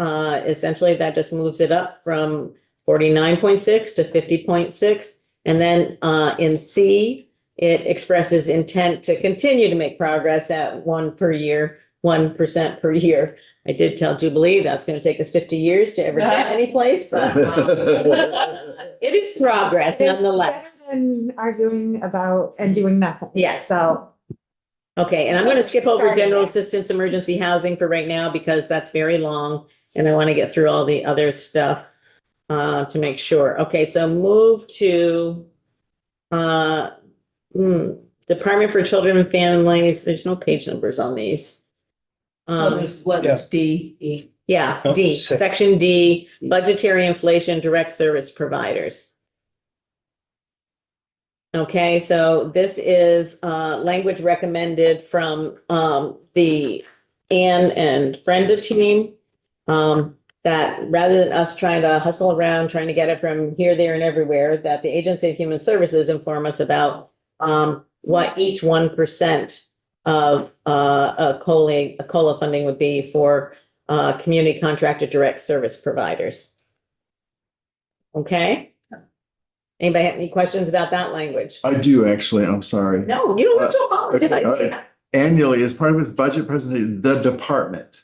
Essentially, that just moves it up from 49.6 to 50.6. And then in C, it expresses intent to continue to make progress at 1% per year. I did tell Jubilee that's going to take us 50 years to ever get any place, but it is progress nonetheless. Better than arguing about and doing nothing. Yes. So. Okay, and I'm going to skip over general assistance emergency housing for right now because that's very long and I want to get through all the other stuff to make sure. Okay, so move to Department for Children and Families. There's no page numbers on these. There's letters D, E. Yeah, Oh, D, six. section D, budgetary inflation, direct service providers. Okay, so this is language recommended from the Anne and Brenda team. that rather than us trying to hustle around, trying to get it from here, there, and everywhere, that the Agency of Human Services inform us about what each 1% of a COLA funding would be for community contracted direct service providers. Okay? Anybody have any questions about that language? I do actually, I'm sorry. No, you don't have to apologize. Okay, all right. Annually, as part of its budget presentation, the department,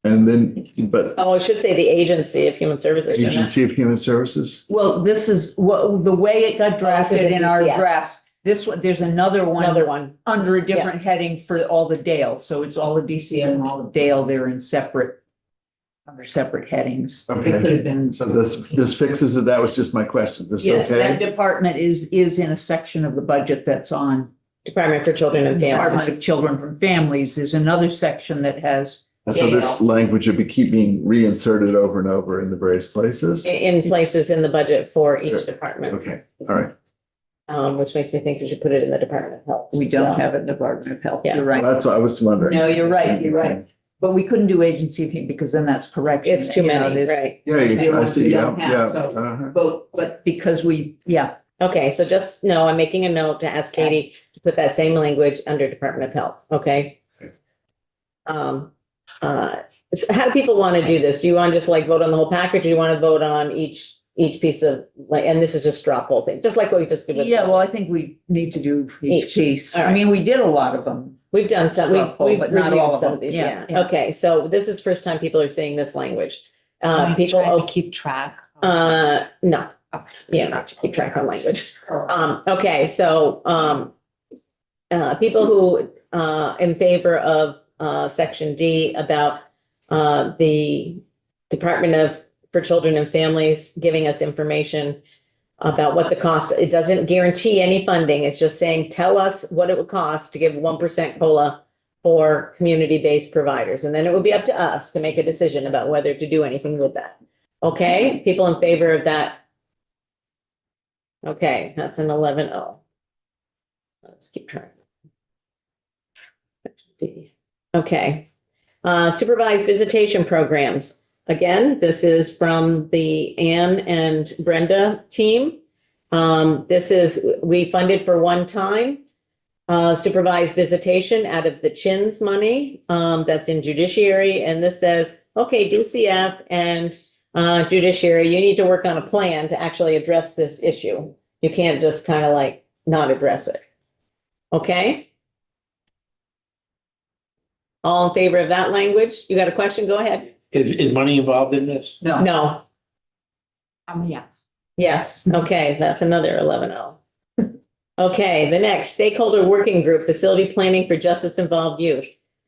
and then, but Oh, I should say the Agency of Human Services. shouldn't it? Agency of Human Services? Well, this is what, the way it got drafted in our yeah. drafts. This one, there's another Another one one. under a different heading for all the Dale. So it's all the DCF and all of Dale. They're in separate, under separate headings. It could have Okay, been. so this fixes it. That was just my question. This Yes, that okay? department is in a section of the budget that's on Department for Children and Department Families. of Children from Families. There's another section that has And so this language would be keep being reinserted over and over in the various places? In places in the budget for each department, Okay, all right. which makes me think we should put it in the Department of Health. we as don't well. have a Department of Health. Yeah. You're right. That's what I was wondering. No, you're right. You're right. But we couldn't do agency fee because then that's correction. It's too You know, many, there's- right? Yeah, They I want see, to yeah, don't have, yeah. so- uh-huh. But because we, yeah, Okay, so just know I'm making a note to ask Katie to put that same language under Department of Health, okay? So how do people want to do this? Do you want to just like vote on the whole package? Or do you want to vote on each piece of like, and this is just straw poll thing, just like what we just did with. yeah, well, I think we need to do each Each. piece. All I right. mean, we did a lot of them. We've done some, Straw poll, we've but not all reviewed of some them. of these, Yeah, yeah. yeah. Okay, so this is first time people are seeing this language. Am I People, trying to keep track? no, Okay. yeah, keep track of language. Okay, so, people who, in favor of, section D about, the Department for Children and Families giving us information about what the cost, it doesn't guarantee any funding. It's just saying, tell us what it would cost to give 1% COLA for community-based providers. And then it would be up to us to make a decision about whether to do anything with that. Okay, people in favor of that? Okay, that's an 11-0. Let's keep trying. Okay. Supervised visitation programs. Again, this is from the Anne and Brenda team. We funded for one time supervised visitation out of the CHINS money that's in judiciary. And this says, okay, DCF and judiciary, you need to work on a plan to actually address this issue. You can't just kind of like not address it. Okay? All in favor of that language? You got a question? Go ahead. Is money involved in this? No, No. Yeah. Yes. Okay, that's another 11-0. Okay, the next stakeholder working group, facility planning for justice involved youth.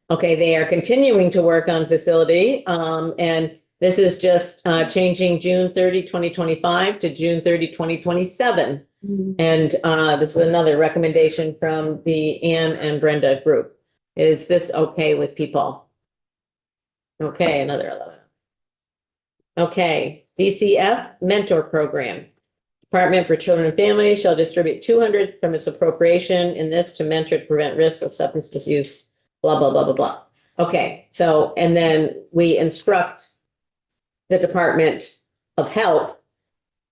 Okay, they are continuing to work on facility. And this is just changing June 30, 2025 to June 30, 2027. And this is another recommendation from the Anne and Brenda group. Is this okay with people? Okay, another 11. Okay, DCF mentor program. Department for Children and Families shall distribute 200 from its appropriation in this to mentor to prevent risks of substance misuse, blah, blah, blah, blah, blah. Okay, so, and then we instruct the Department of Health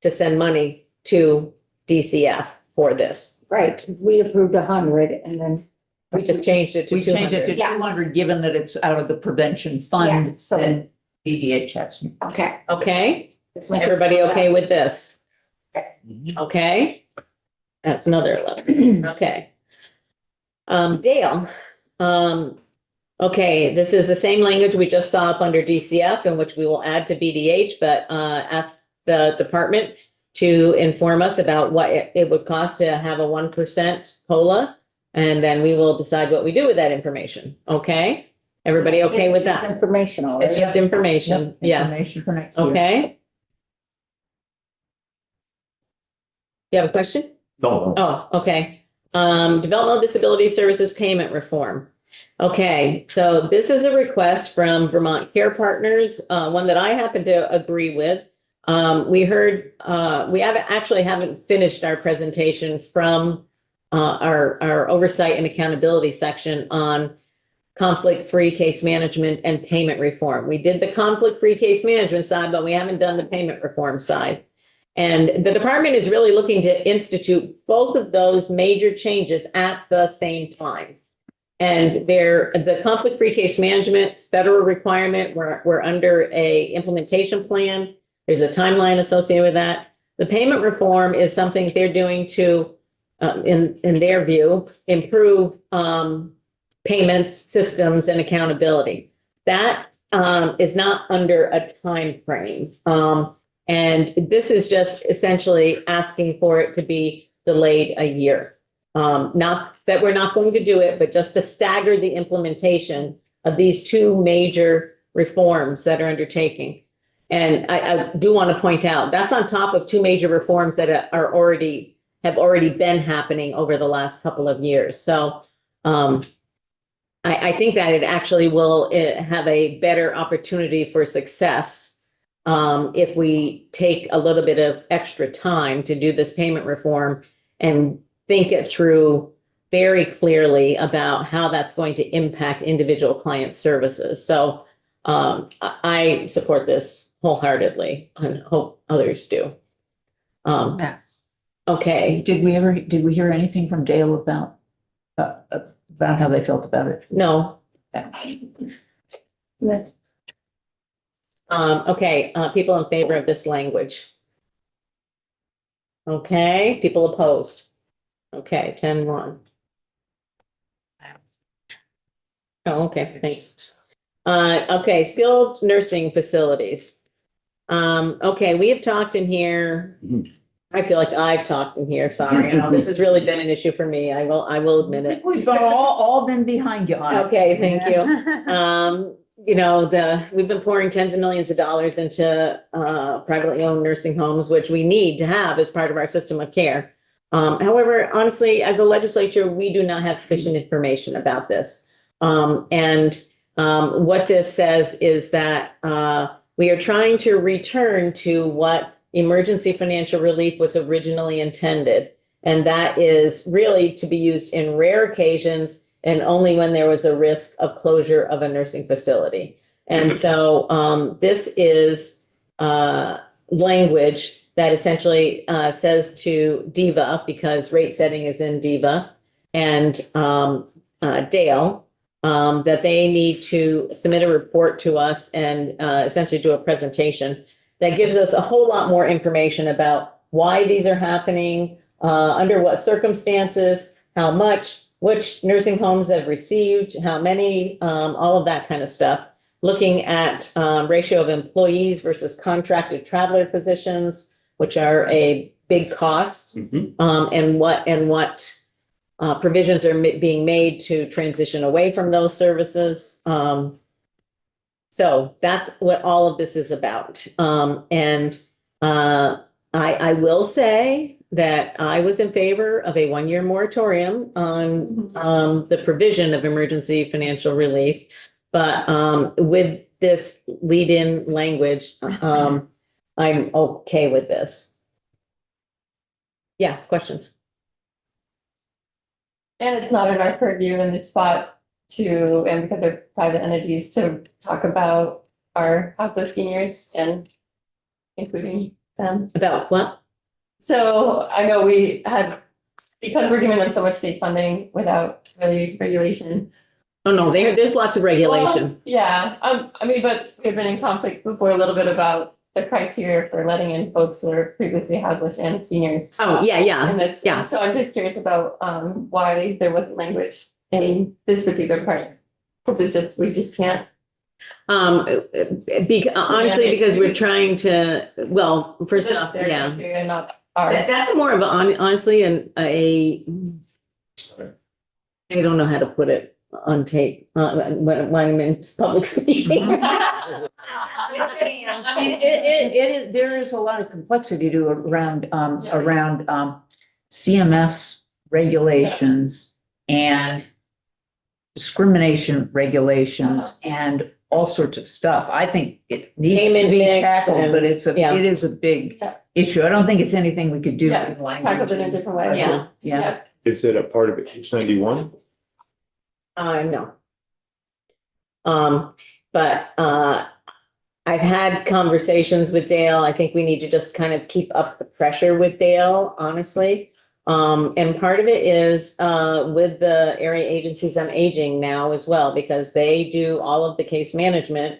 to send money to DCF for this. Right, we approved 100 and then. We just changed it to we changed it to 200. 200, given that it's out of the prevention Yeah, fund so- and BDHS. Okay. Okay, Just make it- everybody okay with this? Okay, that's another 11. Okay. Dale, okay, this is the same language we just saw up under DCF, in which we will add to BDH, but ask the department to inform us about what it would cost to have a 1% COLA, and then we will decide what we do with that information. Okay, everybody okay with that? Informational. It's just information. Yes. Information for next year. Okay. You have a question? No. Oh, okay. Developmental Disability Services Payment Reform. Okay, so this is a request from Vermont Care Partners, one that I happen to agree with. We heard, we haven't finished our presentation from our oversight and accountability section on conflict-free case management and payment reform. We did the conflict-free case management side, but we haven't done the payment reform side. And the department is really looking to institute both of those major changes at the same time. And the conflict-free case management federal requirement, we're under a implementation plan. There's a timeline associated with that. The payment reform is something they're doing to, in their view, improve payments, systems, and accountability. That is not under a time frame. And this is just essentially asking for it to be delayed a year. Not that we're not going to do it, but just to stagger the implementation of these two major reforms that are undertaking. And I do want to point out, that's on top of two major reforms that have already been happening over the last couple of years. So I think that it actually will have a better opportunity for success if we take a little bit of extra time to do this payment reform and think it through very clearly about how that's going to impact individual client services. So I support this wholeheartedly and hope others do. Okay. Did we hear anything from Dale about how they felt about it? No. Okay, people in favor of this language. Okay, people opposed. Okay, 10-1. Oh, okay, thanks. Okay, skilled nursing facilities. Okay, we have talked in here. I feel like I've talked in here, sorry. I know this has really been an issue for me. I will admit it. We've all been behind you on it. Okay, thank you. You know, we've been pouring tens of millions of dollars into privately owned nursing homes, which we need to have as part of our system of care. However, honestly, as a legislature, we do not have sufficient information about this. And what this says is that we are trying to return to what emergency financial relief was originally intended. And that is really to be used in rare occasions and only when there was a risk of closure of a nursing facility. And so this is language that essentially says to DEVA, because rate setting is in DEVA, and Dale, that they need to submit a report to us and essentially do a presentation that gives us a whole lot more information about why these are happening, under what circumstances, how much, which nursing homes have received, how many, all of that kind of stuff. Looking at ratio of employees versus contracted traveler positions, which are a big cost, and what provisions are being made to transition away from those services. So that's what all of this is about. And I will say that I was in favor of a 1-year moratorium on the provision of emergency financial relief. But with this lead-in language, I'm okay with this. Yeah, questions? And it's not in our purview in this spot to, and because they're private entities, to talk about our House of Seniors and including them. About what? So I know we had, because we're giving them so much state funding without really regulation. Oh, no, there's lots of regulation. Well, yeah, I mean, but we've been in conflict before a little bit about the criteria for letting in folks who are previously houseless and seniors. Oh, yeah. In this, yeah. So I'm just curious about why there wasn't language in this particular part. Because it's just, we just can't. Honestly, because we're trying to, well, first off, Their yeah. criteria, not ours. That's more of a, honestly, I don't know how to put it on tape when I'm in public speaking. I mean, there is a lot of complexity to around CMS regulations and discrimination regulations and all sorts of stuff. I think it needs to be tackled, but it is a big issue. I don't think it's anything we could do. Yeah, tackled in a different way. Yeah. Is it a part of H91? No. But I've had conversations with Dale. I think we need to just kind of keep up the pressure with Dale, honestly. And part of it is with the area agencies on aging now as well, because they do all of the case management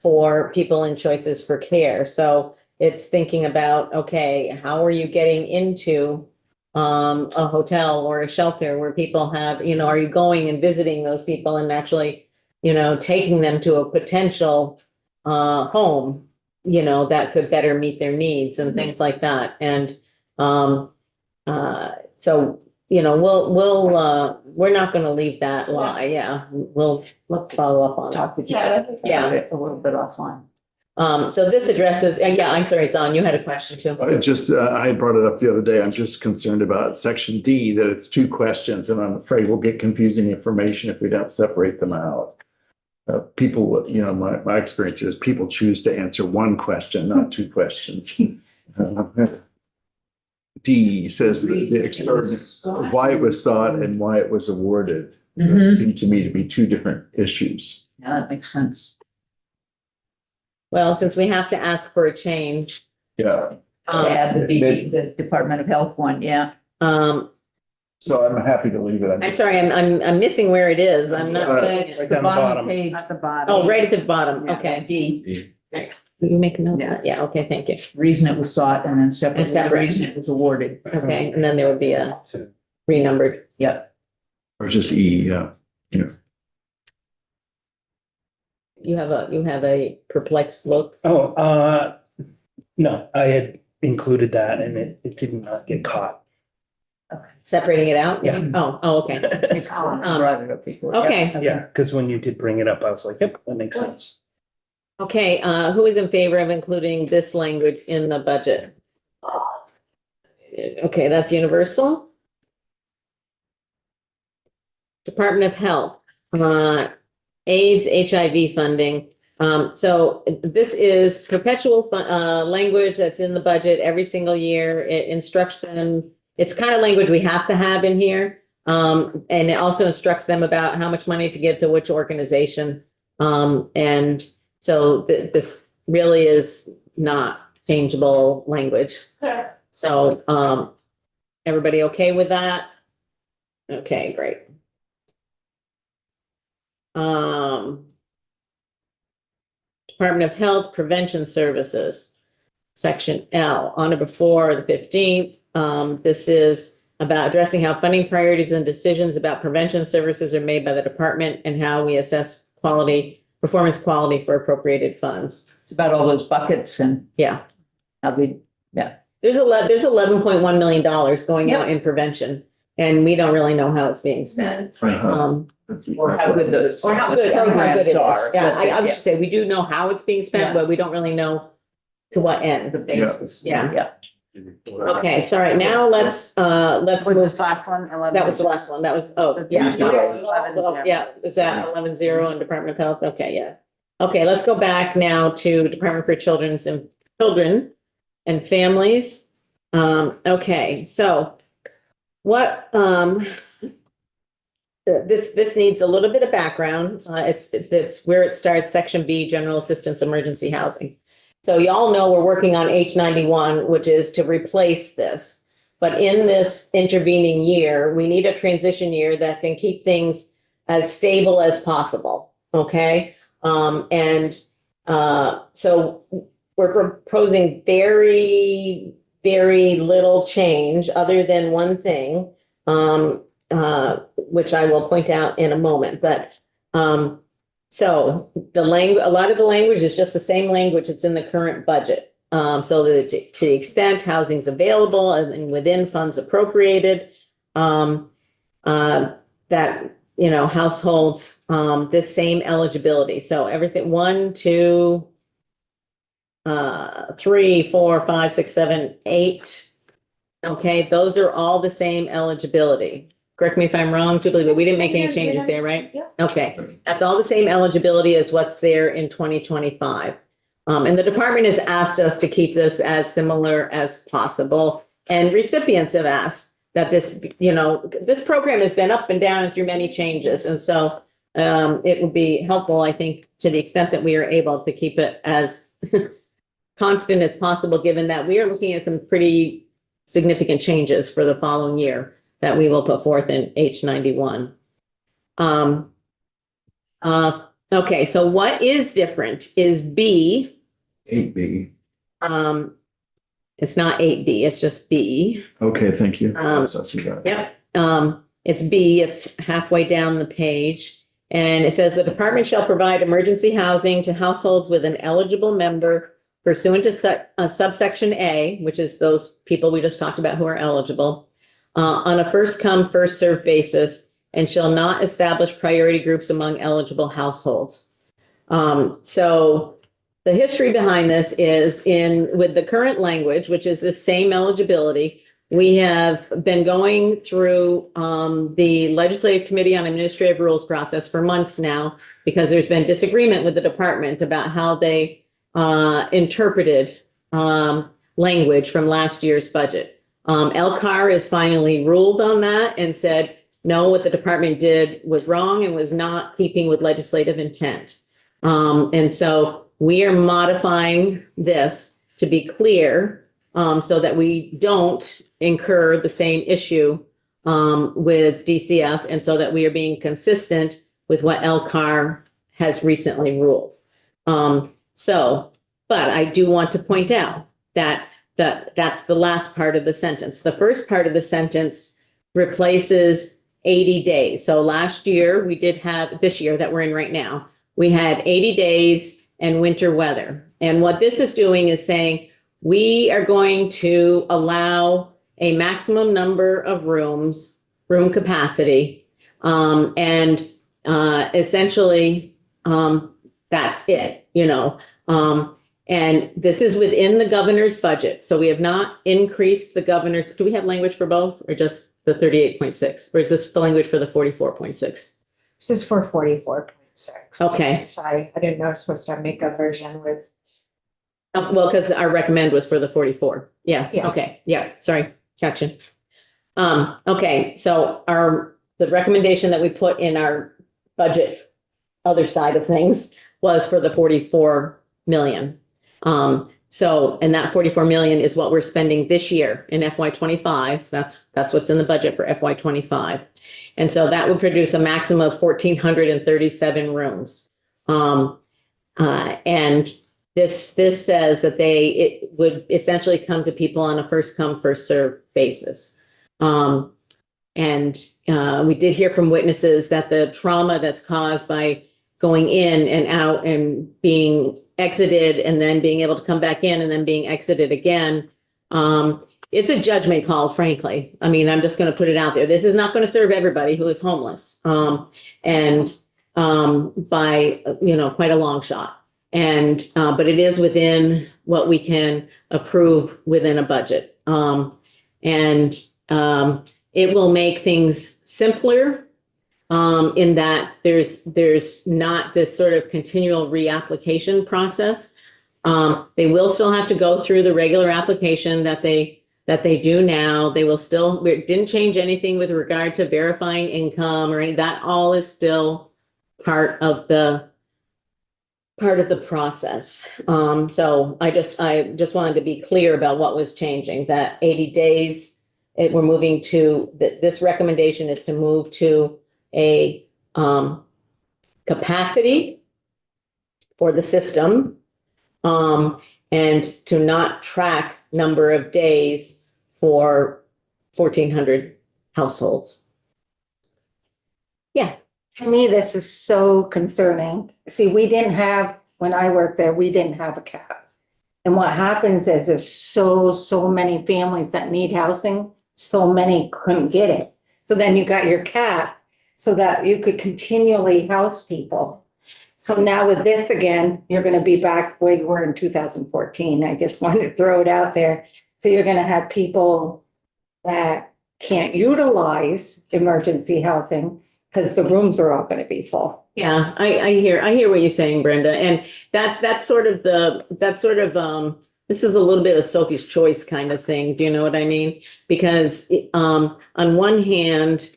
for people in choices for care. So it's thinking about, okay, how are you getting into a hotel or a shelter where people have, you know, are you going and visiting those people and actually, you know, taking them to a potential home, you know, that could better meet their needs and things like that. And so, you know, we're not going to leave that lie. Yeah, we'll follow up on it. Talk with you Yeah. about it a little bit offline. So this addresses, yeah, I'm sorry, Zon, you had a question too. I brought it up the other day. I'm just concerned about section D, that it's 2 questions, and I'm afraid we'll get confusing information if we don't separate them out. People, you know, my experience is people choose to answer 1 question, not 2 questions. D says why it was sought and why it was awarded. Those seem to me to be 2 different issues. Yeah, that makes sense. Well, since we have to ask for a change. Yeah. Add the Department of Health one, yeah. So I'm happy to leave it. I'm sorry, I'm missing where it is. I'm not. It's Right the down the bottom bottom. page. At the bottom. Oh, right at the bottom. Yeah, Okay. D, Will you make a note of that? Yeah, okay, thank you. reason it was sought and then And separate, separate. reason it was awarded. Okay, and then there would be a renumbered. Yep. Or just E, yeah. You have a perplexed look. Oh, no, I had included that and it did not get caught. Separating it out? Yeah. Oh, okay. Brought it up before. Okay, Yeah, because when you did bring it up, I was like, yep, that makes sense. okay, who is in favor of including this language in the budget? Okay, that's universal. Department of Health, AIDS, HIV funding. So this is perpetual language that's in the budget every single year. It instructs them. It's kind of language we have to have in here. And it also instructs them about how much money to give to which organization. And so this really is not changeable language. So everybody okay with that? Okay, great. Department of Health Prevention Services, Section L, on or before the 15th. This is about addressing how funding priorities and decisions about prevention services are made by the department and how we assess performance quality for appropriated funds. It's about all those buckets and Yeah. how we, yeah. There's $11.1 million going out in prevention, and we don't really know how it's being spent. Or how good those. Or how good it programs is. are. Yeah, I would just say, we do know how it's being spent, Yeah. but we don't really know to what end. The basis. Yeah. Yeah. Okay, sorry, now let's Was move. this last one? That was the last one. That was, oh, yeah. So these are 11-0. Yeah, is that 11-0 on Department of Health? Okay, yeah. Okay, let's go back now to Department for Children and Families. Okay, so what, this needs a little bit of background. It's where it starts, Section B, General Assistance Emergency Housing. So y'all know we're working on H91, which is to replace this. But in this intervening year, we need a transition year that can keep things as stable as possible, okay? So we're proposing very, very little change other than one thing, which I will point out in a moment. But so a lot of the language is just the same language that's in the current budget. So that to the extent housing's available and within funds appropriated, that, you know, households, this same eligibility. So everything 1, 2, 3, 4, 5, 6, 7, 8. Okay, those are all the same eligibility. Correct me if I'm wrong, Jubilee, but we didn't make any changes there, right? Yeah. Okay, that's all the same eligibility as what's there in 2025. And the department has asked us to keep this as similar as possible. And recipients have asked that this, you know, this program has been up and down and through many changes. And so it would be helpful, I think, to the extent that we are able to keep it as constant as possible, given that we are looking at some pretty significant changes for the following year that we will put forth in H91. Okay, so what is different is B. 8B. It's not 8B, it's just B. Okay, thank you. Yep. It's B, it's halfway down the page. And it says the department shall provide emergency housing to households with an eligible member pursuant to subsection A, which is those people we just talked about who are eligible, on a first come, first served basis, and shall not establish priority groups among eligible households. So the history behind this is with the current language, which is the same eligibility. We have been going through the Legislative Committee on Administrative Rules process for months now, because there's been disagreement with the department about how they interpreted language from last year's budget. LCAR has finally ruled on that and said, no, what the department did was wrong and was not keeping with legislative intent. And so we are modifying this to be clear, so that we don't incur the same issue with DCF, and so that we are being consistent with what LCAR has recently ruled. But I do want to point out that that's the last part of the sentence. The first part of the sentence replaces 80 days. So last year we did have, this year that we're in right now, we had 80 days and winter weather. And what this is doing is saying we are going to allow a maximum number of rooms, room capacity, and essentially that's it, and this is within the governor's budget. So we have not increased the governor's. Do we have language for both, or just the 38.6? Or is this the language for the 44.6? This is for 44.6. Okay. Sorry, I didn't know I was supposed to make a version with. Well, because our recommend was for the 44. Yeah. Okay. Yeah. Sorry. Gotcha. Okay. So the recommendation that we put in our budget, other side of things, was for the 44 million. And that 44 million is what we're spending this year in FY25. That's what's in the budget for FY25. And so that would produce a maximum of 1,437 rooms. And this says that it would essentially come to people on a first come, first served basis. And we did hear from witnesses that the trauma that's caused by going in and out and being exited and then being able to come back in and then being exited again, it's a judgment call, frankly. I mean, I'm just going to put it out there. This is not going to serve everybody who is homeless, and by quite a long shot. And but it is within what we can approve within a budget, and it will make things simpler. In that there's not this sort of continual reapplication process. They will still have to go through the regular application that they do now. They will still, we didn't change anything with regard to verifying income or any, that all is still part of the process. So I just wanted to be clear about what was changing, that 80 days, we're moving to, this recommendation is to move to a capacity for the system, and to not track number of days for 1,400 households. Yeah. To me, this is so concerning. See, when I worked there, we didn't have a cap. And what happens is there's so many families that need housing, so many couldn't get it. So then you got your cap so that you could continually house people. So now with this again, you're going to be back where you were in 2014. I just wanted to throw it out there. So you're going to have people that can't utilize emergency housing because the rooms are all going to be full. Yeah, I hear what you're saying, Brenda. And that's sort of this is a little bit of Sophie's choice kind of thing. Do you know what I mean? Because on one hand,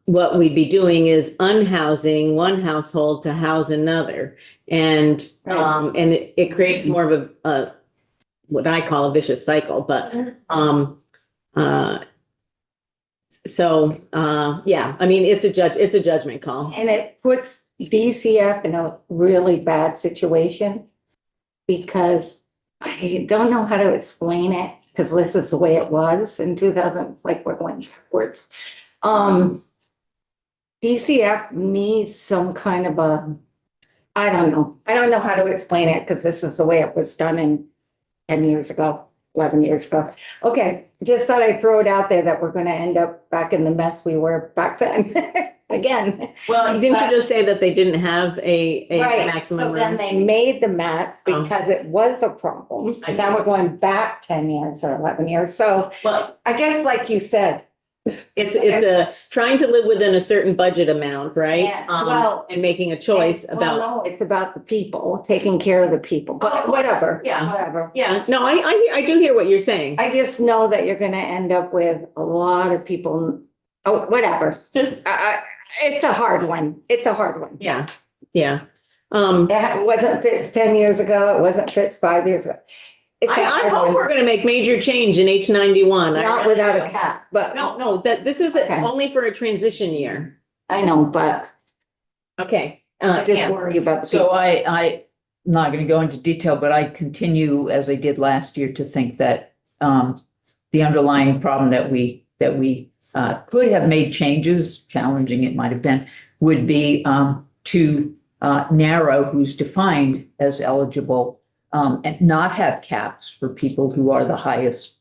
what we'd be doing is unhousing one household to house another. And it creates more of a what I call a vicious cycle, but yeah, I mean, it's a judgment call. And it puts DCF in a really bad situation because I don't know how to explain it, because this is the way it was in 2000, like we're going backwards. DCF needs some kind of I don't know how to explain it because this is the way it was done in 10 years ago, 11 years ago. Okay, just thought I'd throw it out there that we're going to end up back in the mess we were back then again. Well, didn't you just say that they didn't have a Right, maximum so then rent? they made the max because it was a problem. I see. Now we're going back 10 years or 11 years. So Well, I guess like you said, it's trying to live within a certain budget amount, right? Yeah, well, and making a choice well, about. no, it's about the people, taking care of the people, Oh, but of course. whatever. Yeah. Whatever. Yeah, no, I do hear what you're saying. I just know that you're gonna end up with a lot of people, whatever. Just, It's a hard one. It's a hard one. yeah, yeah. It wasn't fixed 10 years ago. It wasn't fixed 5 years ago. It's a I hard hope one. we're gonna make major change in H91. Not without a cap, but No, that this is Okay. only for a transition year. I know, but Okay. I just yeah. worry about the So people. I'm not going to go into detail, but I continue, as I did last year, to think that the underlying problem that we could have made changes, challenging it might have been, would be to narrow who's defined as eligible and not have caps for people who are the highest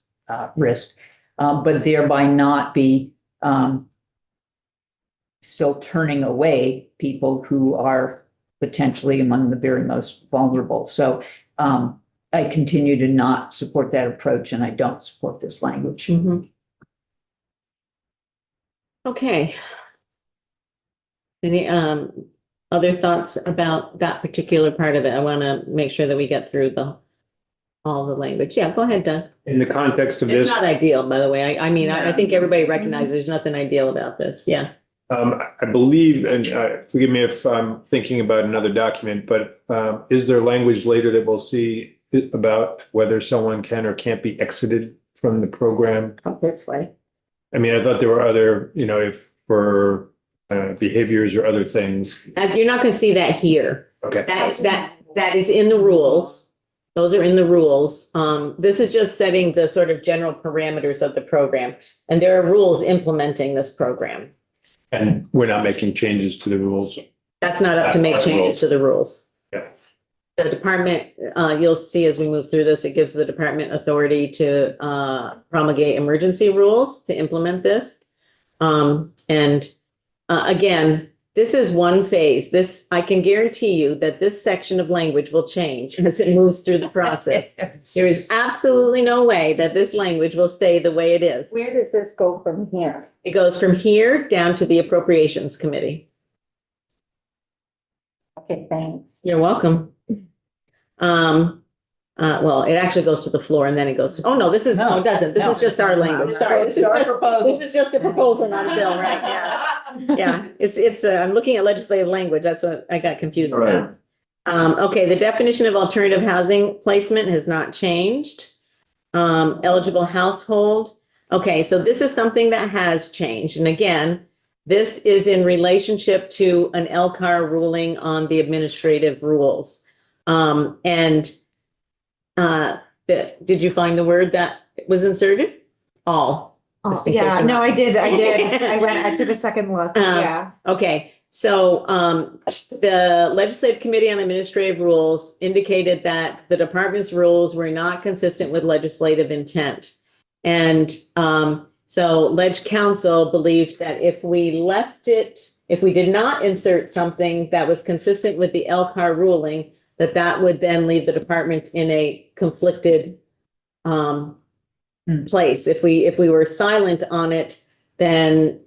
risk, but thereby not be still turning away people who are potentially among the very most vulnerable. So I continue to not support that approach, and I don't support this language. Mhm. Okay. Any other thoughts about that particular part of it? I want to make sure that we get through all the language. Yeah, go ahead, Doug. In the context of It's this, not ideal, by the way. I mean, I think everybody recognizes there's nothing ideal about this. Yeah. I believe, and forgive me if I'm thinking about another document, but is there language later that we'll see about whether someone can or can't be exited from the program? This way. I mean, I thought there were other, if for behaviors or other things. You're not going to see that here. Okay. That is in the rules. Those are in the rules. This is just setting the sort of general parameters of the program. And there are rules implementing this program. And we're not making changes to the rules. That's not up to make changes to the rules. Yeah. The department, you'll see as we move through this, it gives the department authority to promulgate emergency rules to implement this. Again, this is one phase. I can guarantee you that this section of language will change as it moves through the process. There is absolutely no way that this language will stay the way it is. Where does this go from here? It goes from here down to the Appropriations Committee. Okay, thanks. You're welcome. Well, it actually goes to the floor and then it goes, no, it doesn't. This is just our language. Sorry. This is just a proposal, not a bill, right? Yeah. Yeah, it's, I'm looking at legislative language. That's what I got confused about. Okay, the definition of alternative housing placement has not changed. Eligible household. Okay, so this is something that has changed. And again, this is in relationship to an LCAR ruling on the administrative rules. Did you find the word that was inserted? All. Just in case Yeah, you're no, not- I did. I took a second look. Yeah. Okay, so the Legislative Committee on Administrative Rules indicated that the department's rules were not consistent with legislative intent. And so Leg Council believed that if we did not insert something that was consistent with the LCAR ruling, that would then leave the department in a conflicted place. If we were silent on it, then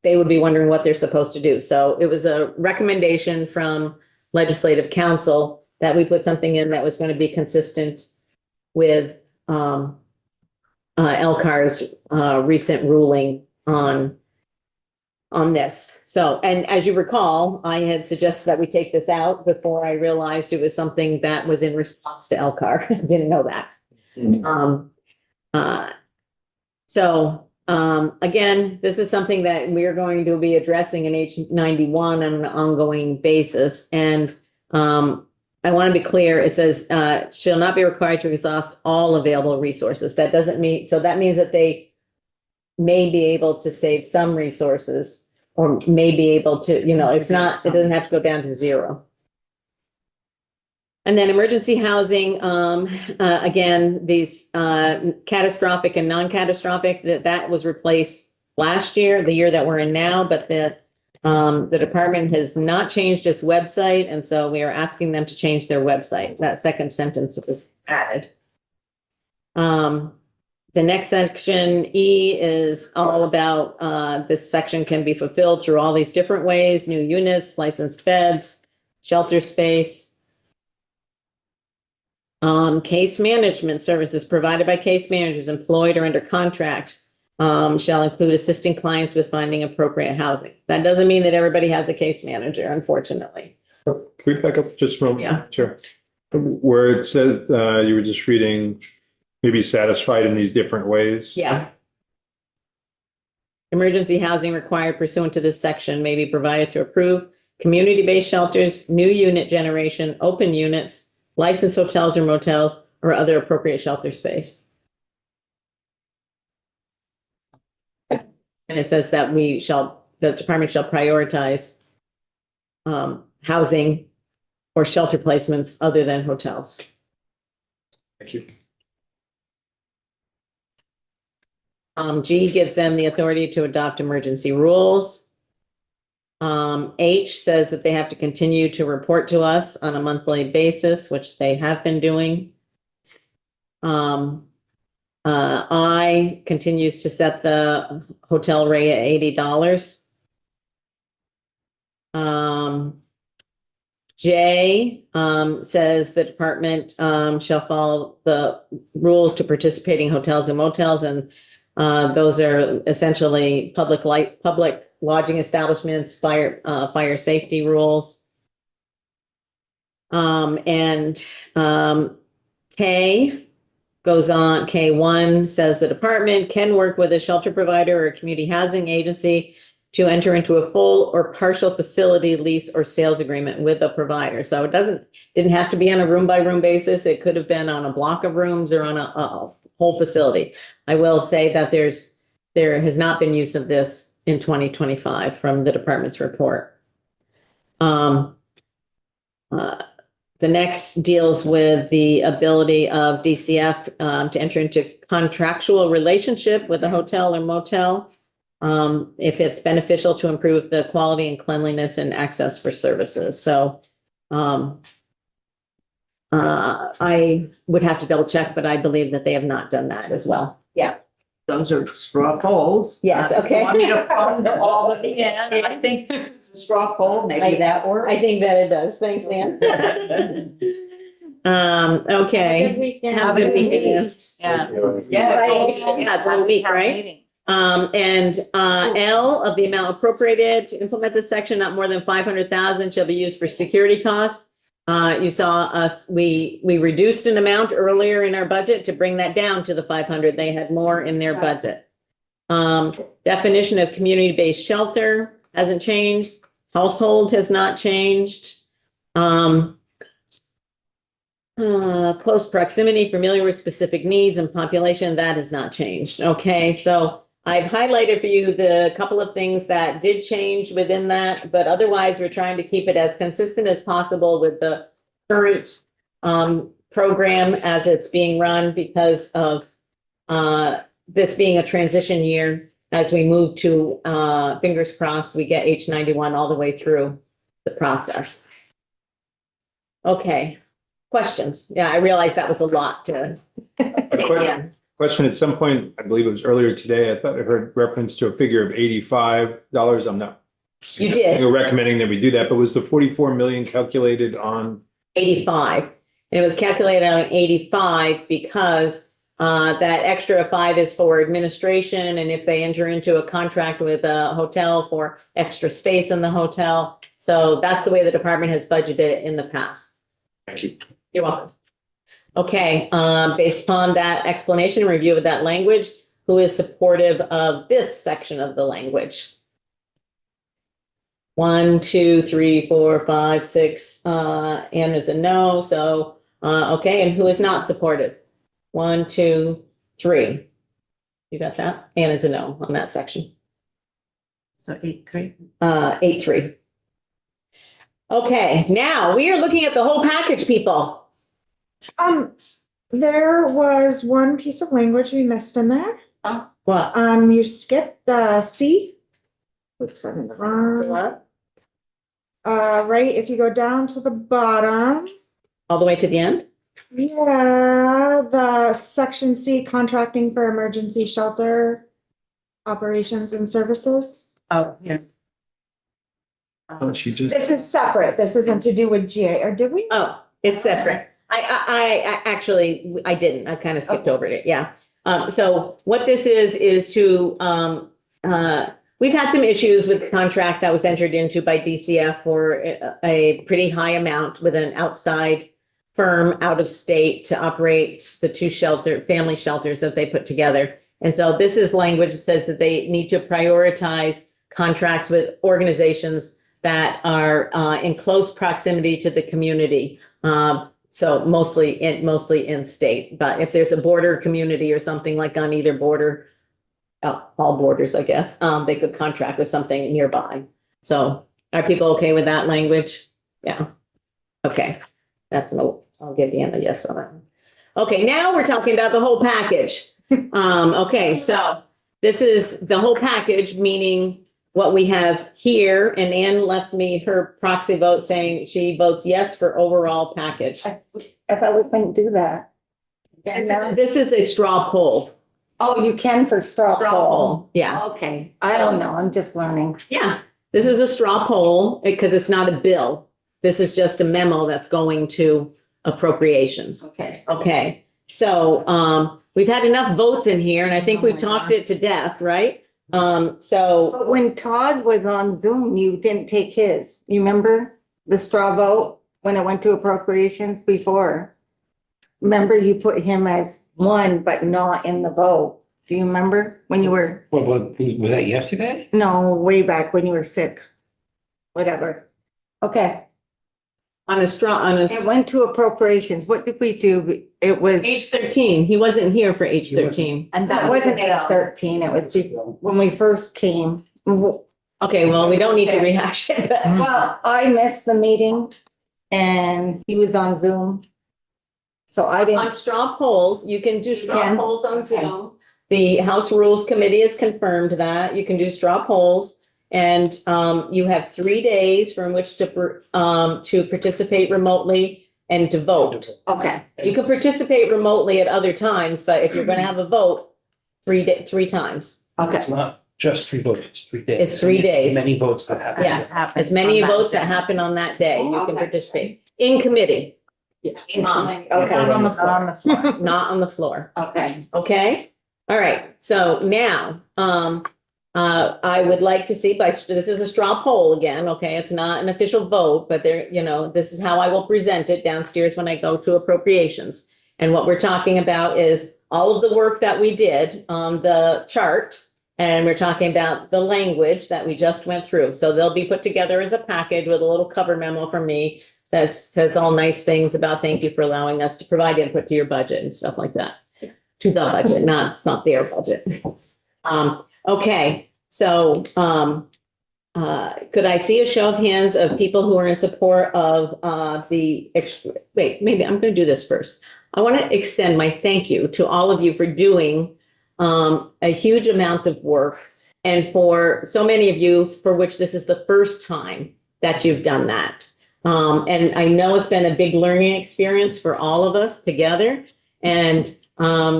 they would be wondering what they're supposed to do. So it was a recommendation from Legislative Council that we put something in that was going to be consistent with LCAR's recent ruling on on this. So, and as you recall, I had suggested that we take this out before I realized it was something that was in response to LCAR. I didn't know that. Again, this is something that we're going to be addressing in H91 on an ongoing basis. And I want to be clear, it says, shall not be required to exhaust all available resources. That doesn't mean, so that means that they may be able to save some resources or may be able to, you know, it's not, it doesn't have to go down to zero. And then emergency housing, again, these catastrophic and non-catastrophic, that was replaced last year, the year that we're in now, but the department has not changed its website, and so we are asking them to change their website. That second sentence was added. The next section, E, is all about this section can be fulfilled through all these different ways: new units, licensed beds, shelter space. Case management services provided by case managers employed or under contract shall include assisting clients with finding appropriate housing. That doesn't mean that everybody has a case manager, unfortunately. Can we back up just a moment? Yeah. Sure. Where it said, you were just reading, maybe satisfied in these different ways. Yeah. Emergency housing required pursuant to this section may be provided to approve community-based shelters, new unit generation, open units, licensed hotels or motels, or other appropriate shelter space. And it says that the department shall prioritize housing or shelter placements other than hotels. Thank you. G gives them the authority to adopt emergency rules. H says that they have to continue to report to us on a monthly basis, which they have been doing. I continues to set the hotel rate at $80. J says the department shall follow the rules to participating hotels and motels, and those are essentially public lodging establishments, fire safety rules. K goes on, K1 says the department can work with a shelter provider or a community housing agency to enter into a full or partial facility lease or sales agreement with a provider. So it didn't have to be on a room by room basis. It could have been on a block of rooms or on a whole facility. I will say that there has not been use of this in 2025 from the department's report. The next deals with the ability of DCF to enter into contractual relationship with a hotel or motel if it's beneficial to improve the quality and cleanliness and access for services. So I would have to double check, but I believe that they have not done that as well. Yeah. Those are straw polls. Yes, okay. You want me to fund all of the end? I think it's a straw poll, maybe that works. I think that it does. Thanks, Ann. Okay. Good weekend. Have a good weekend. Yeah. Yeah, it's a week, right? L of the amount appropriated to implement this section, not more than 500,000 shall be used for security costs. You saw us, we reduced an amount earlier in our budget to bring that down to the 500. They had more in their budget. Definition of community-based shelter hasn't changed. Household has not changed. Close proximity, familiar with specific needs and population, that has not changed. Okay, so I've highlighted for you the couple of things that did change within that, but otherwise we're trying to keep it as consistent as possible with the current program as it's being run because of this being a transition year. As we move to, fingers crossed, we get H91 all the way through the process. Okay, questions? Yeah, I realized that was a lot to take in. Question, at some point, I believe it was earlier today, I thought I heard reference to a figure of $85. I'm not You did. recommending that we do that, but was the 44 million calculated on? 85. And it was calculated on 85 because That extra 5 is for administration, and if they enter into a contract with a hotel for extra space in the hotel. So that's the way the department has budgeted it in the past. Thank you. You're welcome. Okay, based upon that explanation, review of that language, who is supportive of this section of the language? 1, 2, 3, 4, 5, 6, Anne is a no, so, okay, and who is not supportive? 1, 2, 3. You got that? Anne is a no on that section. So 8-3. 8-3. Okay, now we are looking at the whole package, people. There was one piece of language we missed in there. What? You skipped C. Oops, I'm in the wrong. What? Right, if you go down to the bottom. All the way to the end? Yeah, the section C, contracting for emergency shelter operations and services. Oh, yeah. Oh, she just. This is separate. This isn't to do with GA, or did we? Oh, it's separate. I actually, I didn't. I kind of skipped over it. Yeah. So what this is to, we've had some issues with the contract that was entered into by DCF for a pretty high amount with an outside firm out of state to operate the 2 family shelters that they put together. And so this is language that says that they need to prioritize contracts with organizations that are in close proximity to the community. So mostly in state, but if there's a border community or something like on either border, all borders, I guess, they could contract with something nearby. So are people okay with that language? Yeah. Okay. That's no, I'll give Ann a yes on that. Okay, now we're talking about the whole package. Okay, so this is the whole package, meaning what we have here, and Ann left me her proxy vote saying she votes yes for overall package. I thought we couldn't do that. This is a straw poll. Oh, you can for straw poll. Yeah. Okay, I don't know, I'm just learning. Yeah, this is a straw poll because it's not a bill. This is just a memo that's going to appropriations. Okay. Okay, so we've had enough votes in here, and I think we've talked it to death, right? So But when Todd was on Zoom, you didn't take his. You remember the straw vote when it went to appropriations before? Remember you put him as 1, but not in the vote. Do you remember when you were? What, was that yesterday? No, way back when you were sick. Whatever. Okay. on a straw, It went to appropriations. What did we do? It was. H13, he wasn't here for H13. And that wasn't H13. It was when we first came. Okay, well, we don't need to rehash it, but. Well, I missed the meeting and he was on Zoom. So I On didn't. straw polls, you can do straw can? polls on Okay. Zoom. The House Rules Committee has confirmed that. You can do straw polls. And you have 3 days from which to participate remotely and to vote. Okay. You can participate remotely at other times, but if you're going to have a vote, 3 times. It's not just 3 votes, it's 3 days. It's 3 days. Many votes that happen. Yes, as many votes that happen on that day, you can participate in committee. Okay. Not on the floor. Not on the floor. Okay. Okay, all right, so now, I would like to see this is a straw poll again, okay, it's not an official vote, but there, this is how I will present it downstairs when I go to appropriations. And what we're talking about is all of the work that we did on the chart, and we're talking about the language that we just went through. So they'll be put together as a package with a little cover memo from me that says all nice things about thank you for allowing us to provide input to your budget and stuff like that. To the budget, it's not their budget. Okay, so could I see a show of hands of people who are in support of wait, maybe I'm going to do this first. I want to extend my thank you to all of you for doing a huge amount of work, and for so many of you for which this is the first time that you've done that. And I know it's been a big learning experience for all of us together, and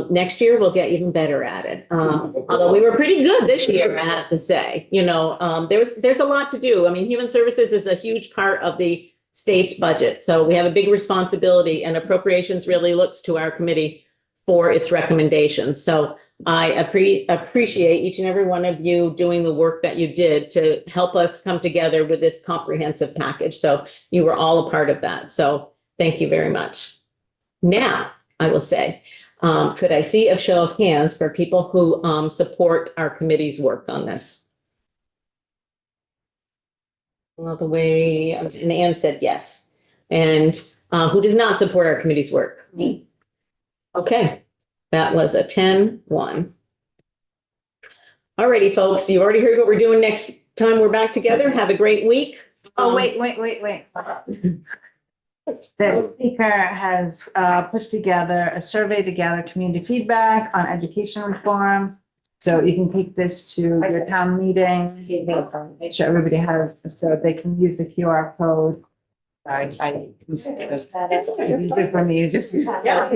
next year we'll get even better at it. Although we were pretty good this year, I have to say, there's a lot to do. I mean, human services is a huge part of the state's budget. So we have a big responsibility, and appropriations really looks to our committee for its recommendations. So I appreciate each and every one of you doing the work that you did to help us come together with this comprehensive package. So you were all a part of that. So thank you very much. Now, I will say, could I see a show of hands for people who support our committee's work on this? All the way, and Anne said yes. And who does not support our committee's work? Me. Okay, that was a 10-1. All righty, folks, you already heard what we're doing next time we're back together. Have a great week. Oh, wait. The speaker has put together a survey to gather community feedback on education reform. So you can take this to your town meeting, make sure everybody has, so they can use the QR code. It's easier for me, just. Yeah.